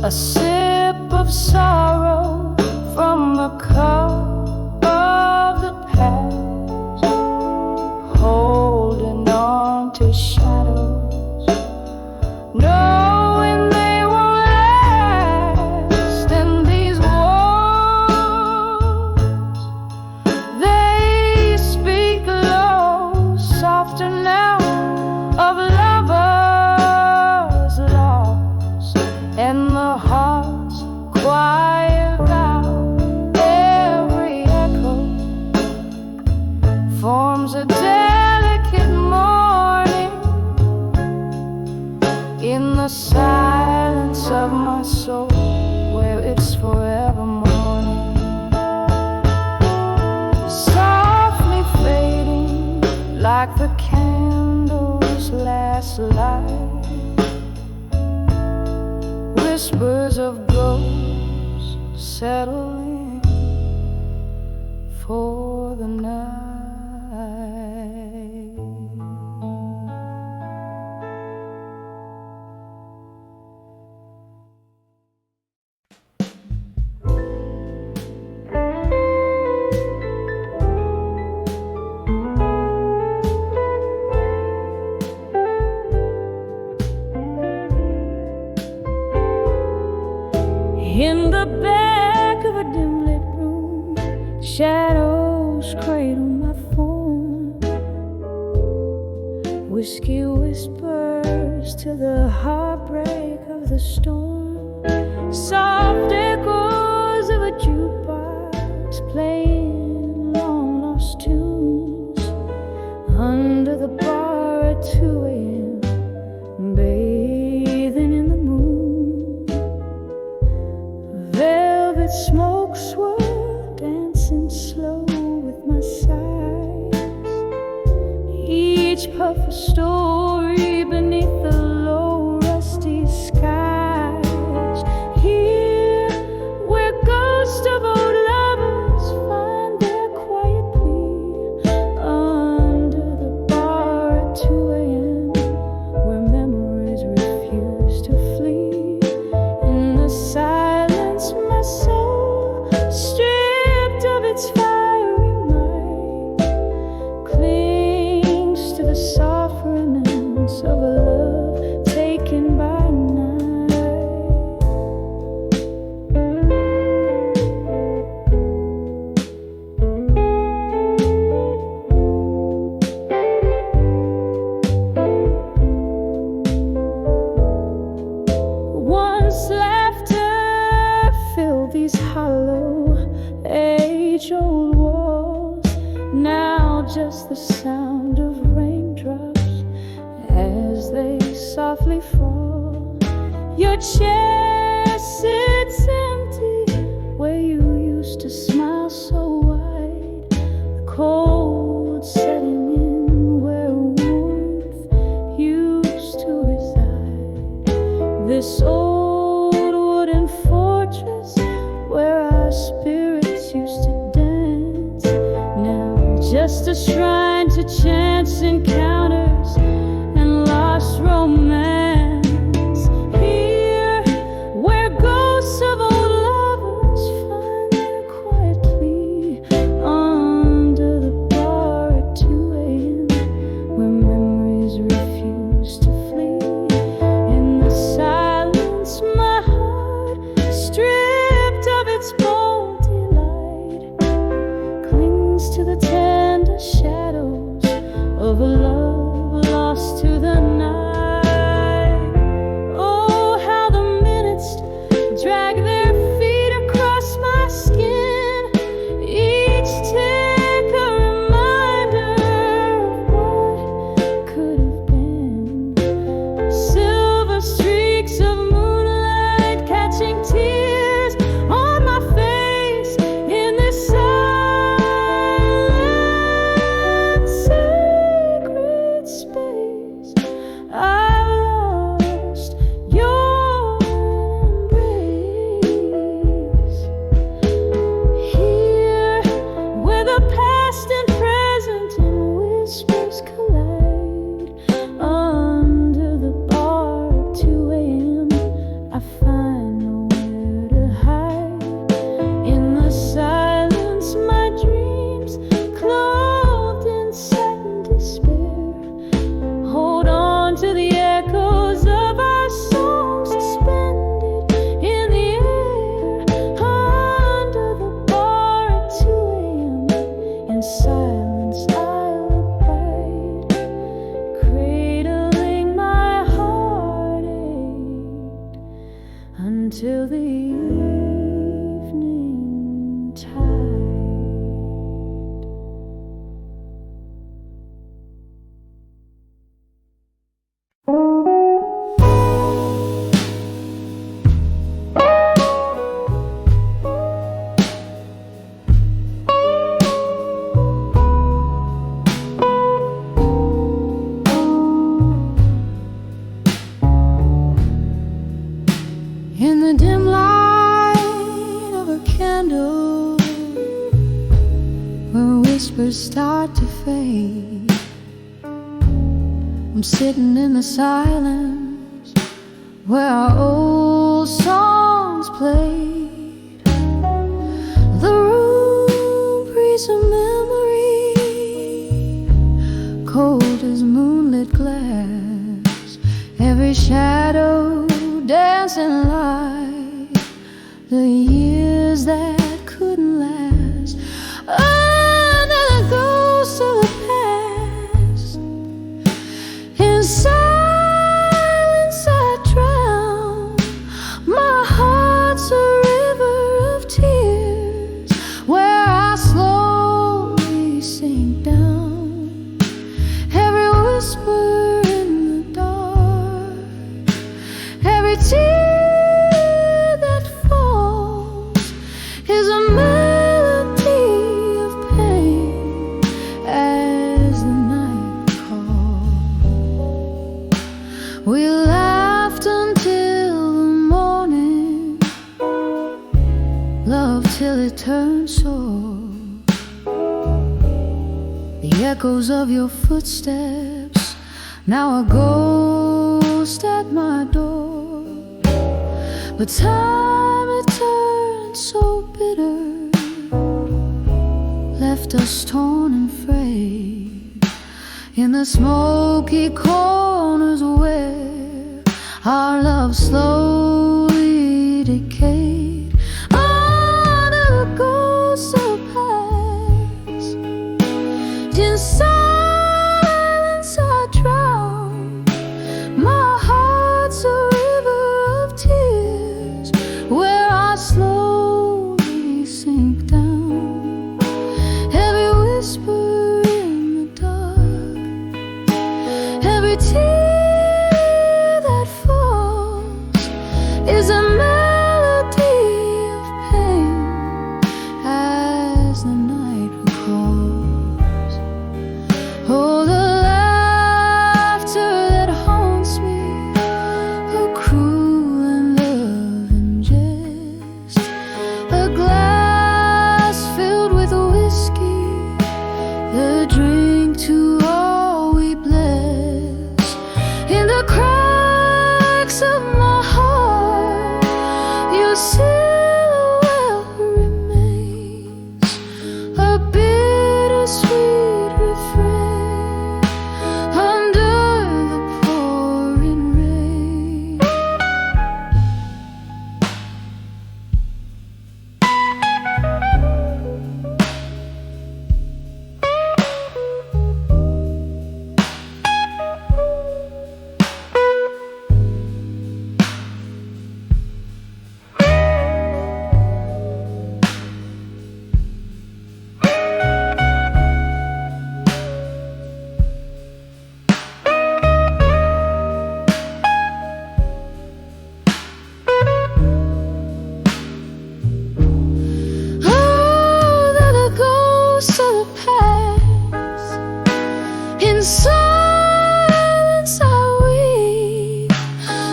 C: A sip of sorrow from the cup of the past, holding on to shadows, knowing they won't last. And these walls, they speak low, softer now, of lovers lost, and the heart's quiet vow. Every echo forms a delicate mourning in the silence of my soul, where it's forever morning. Softly fading like the candle's last light, whispers of ghosts settling for the night. In the back of a dim lit room, shadows cradle my form. Whiskey whispers to the heartbreak of the storm. Soft echoes of a jukebox playing long lost tunes under the bar at 2 a.m., bathing in the moon. Velvet smoke swirl, dancing slow with my sighs. Each puff a story beneath the low rusty skies. Here, where ghosts of old lovers find their quiet plea, under the bar at 2 a.m., where memories refuse to flee. In the silence, my soul, stripped of its fiery might, clings to the soft remnants of a love taken by night. Once laughter filled these hollow, age-old walls, now just the sound of raindrops as they softly fall. Your chair sits empty where you used to smile so wide, the cold setting in where warmth this old wooden fortress where our spirits used to dance. Now just a shrine to chance encounters and lost romance. Here, where ghosts of old lovers find their quiet plea under the bar at 2 a.m., where memories refuse to flee. In the silence, my heart, stripped of its bold delight, clings to the tender shadows of a love lost to the night. Oh, how the minutes drag their feet across my skin, each tick a reminder of what could have been. Silver streaks of moonlight catching tears on my face in this silent, sacred space. I lost your embrace. Here, where the past and present in whispers collide, under the bar at 2 a.m., I find nowhere to hide. In the silence, my dreams, clothed in satin despair, hold on to the echoes of our songs suspended in the air. Under the bar at 2 a.m., in silence I'll abide, cradling my heartache until the evening tide. In the dim light of a candle, where whispers start to fade, I'm sitting in the silence where our old songs played. The room breathes a memory, cold as moonlit glass. Every shadow dancing like the years that couldn't last. Under the ghosts of the past, in silence I drown. My heart's a river of tears where I slowly sink down. Every whisper in the dark, every tear that falls is a melody of pain as the night calls. We laughed until the morning, loved till it turned sore. The echoes of your footsteps now a ghost at my door. But time it turned so bitter, left us torn and frayed in the smoky corners where our love slowly decayed. Under the ghosts of past, in silence I drown. My heart's a river of tears where I slowly sink down. Every whisper in the dark, every tear that falls is a melody of pain as the night recalls. Oh, the laughter that haunts me, the cruel
A: the cracks of my heart, your silhouette remains a bittersweet refrain under the pouring rain. In silence I weep,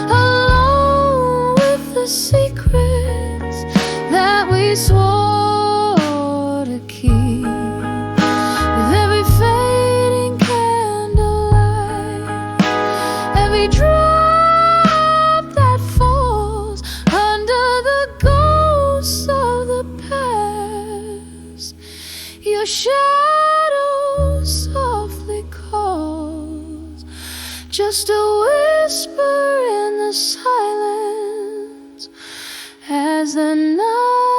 A: alone with the secrets that we swore to keep. With every fading candlelight, every drop that falls under the ghosts of the past, your shadow softly calls, just a whisper in the silence as the night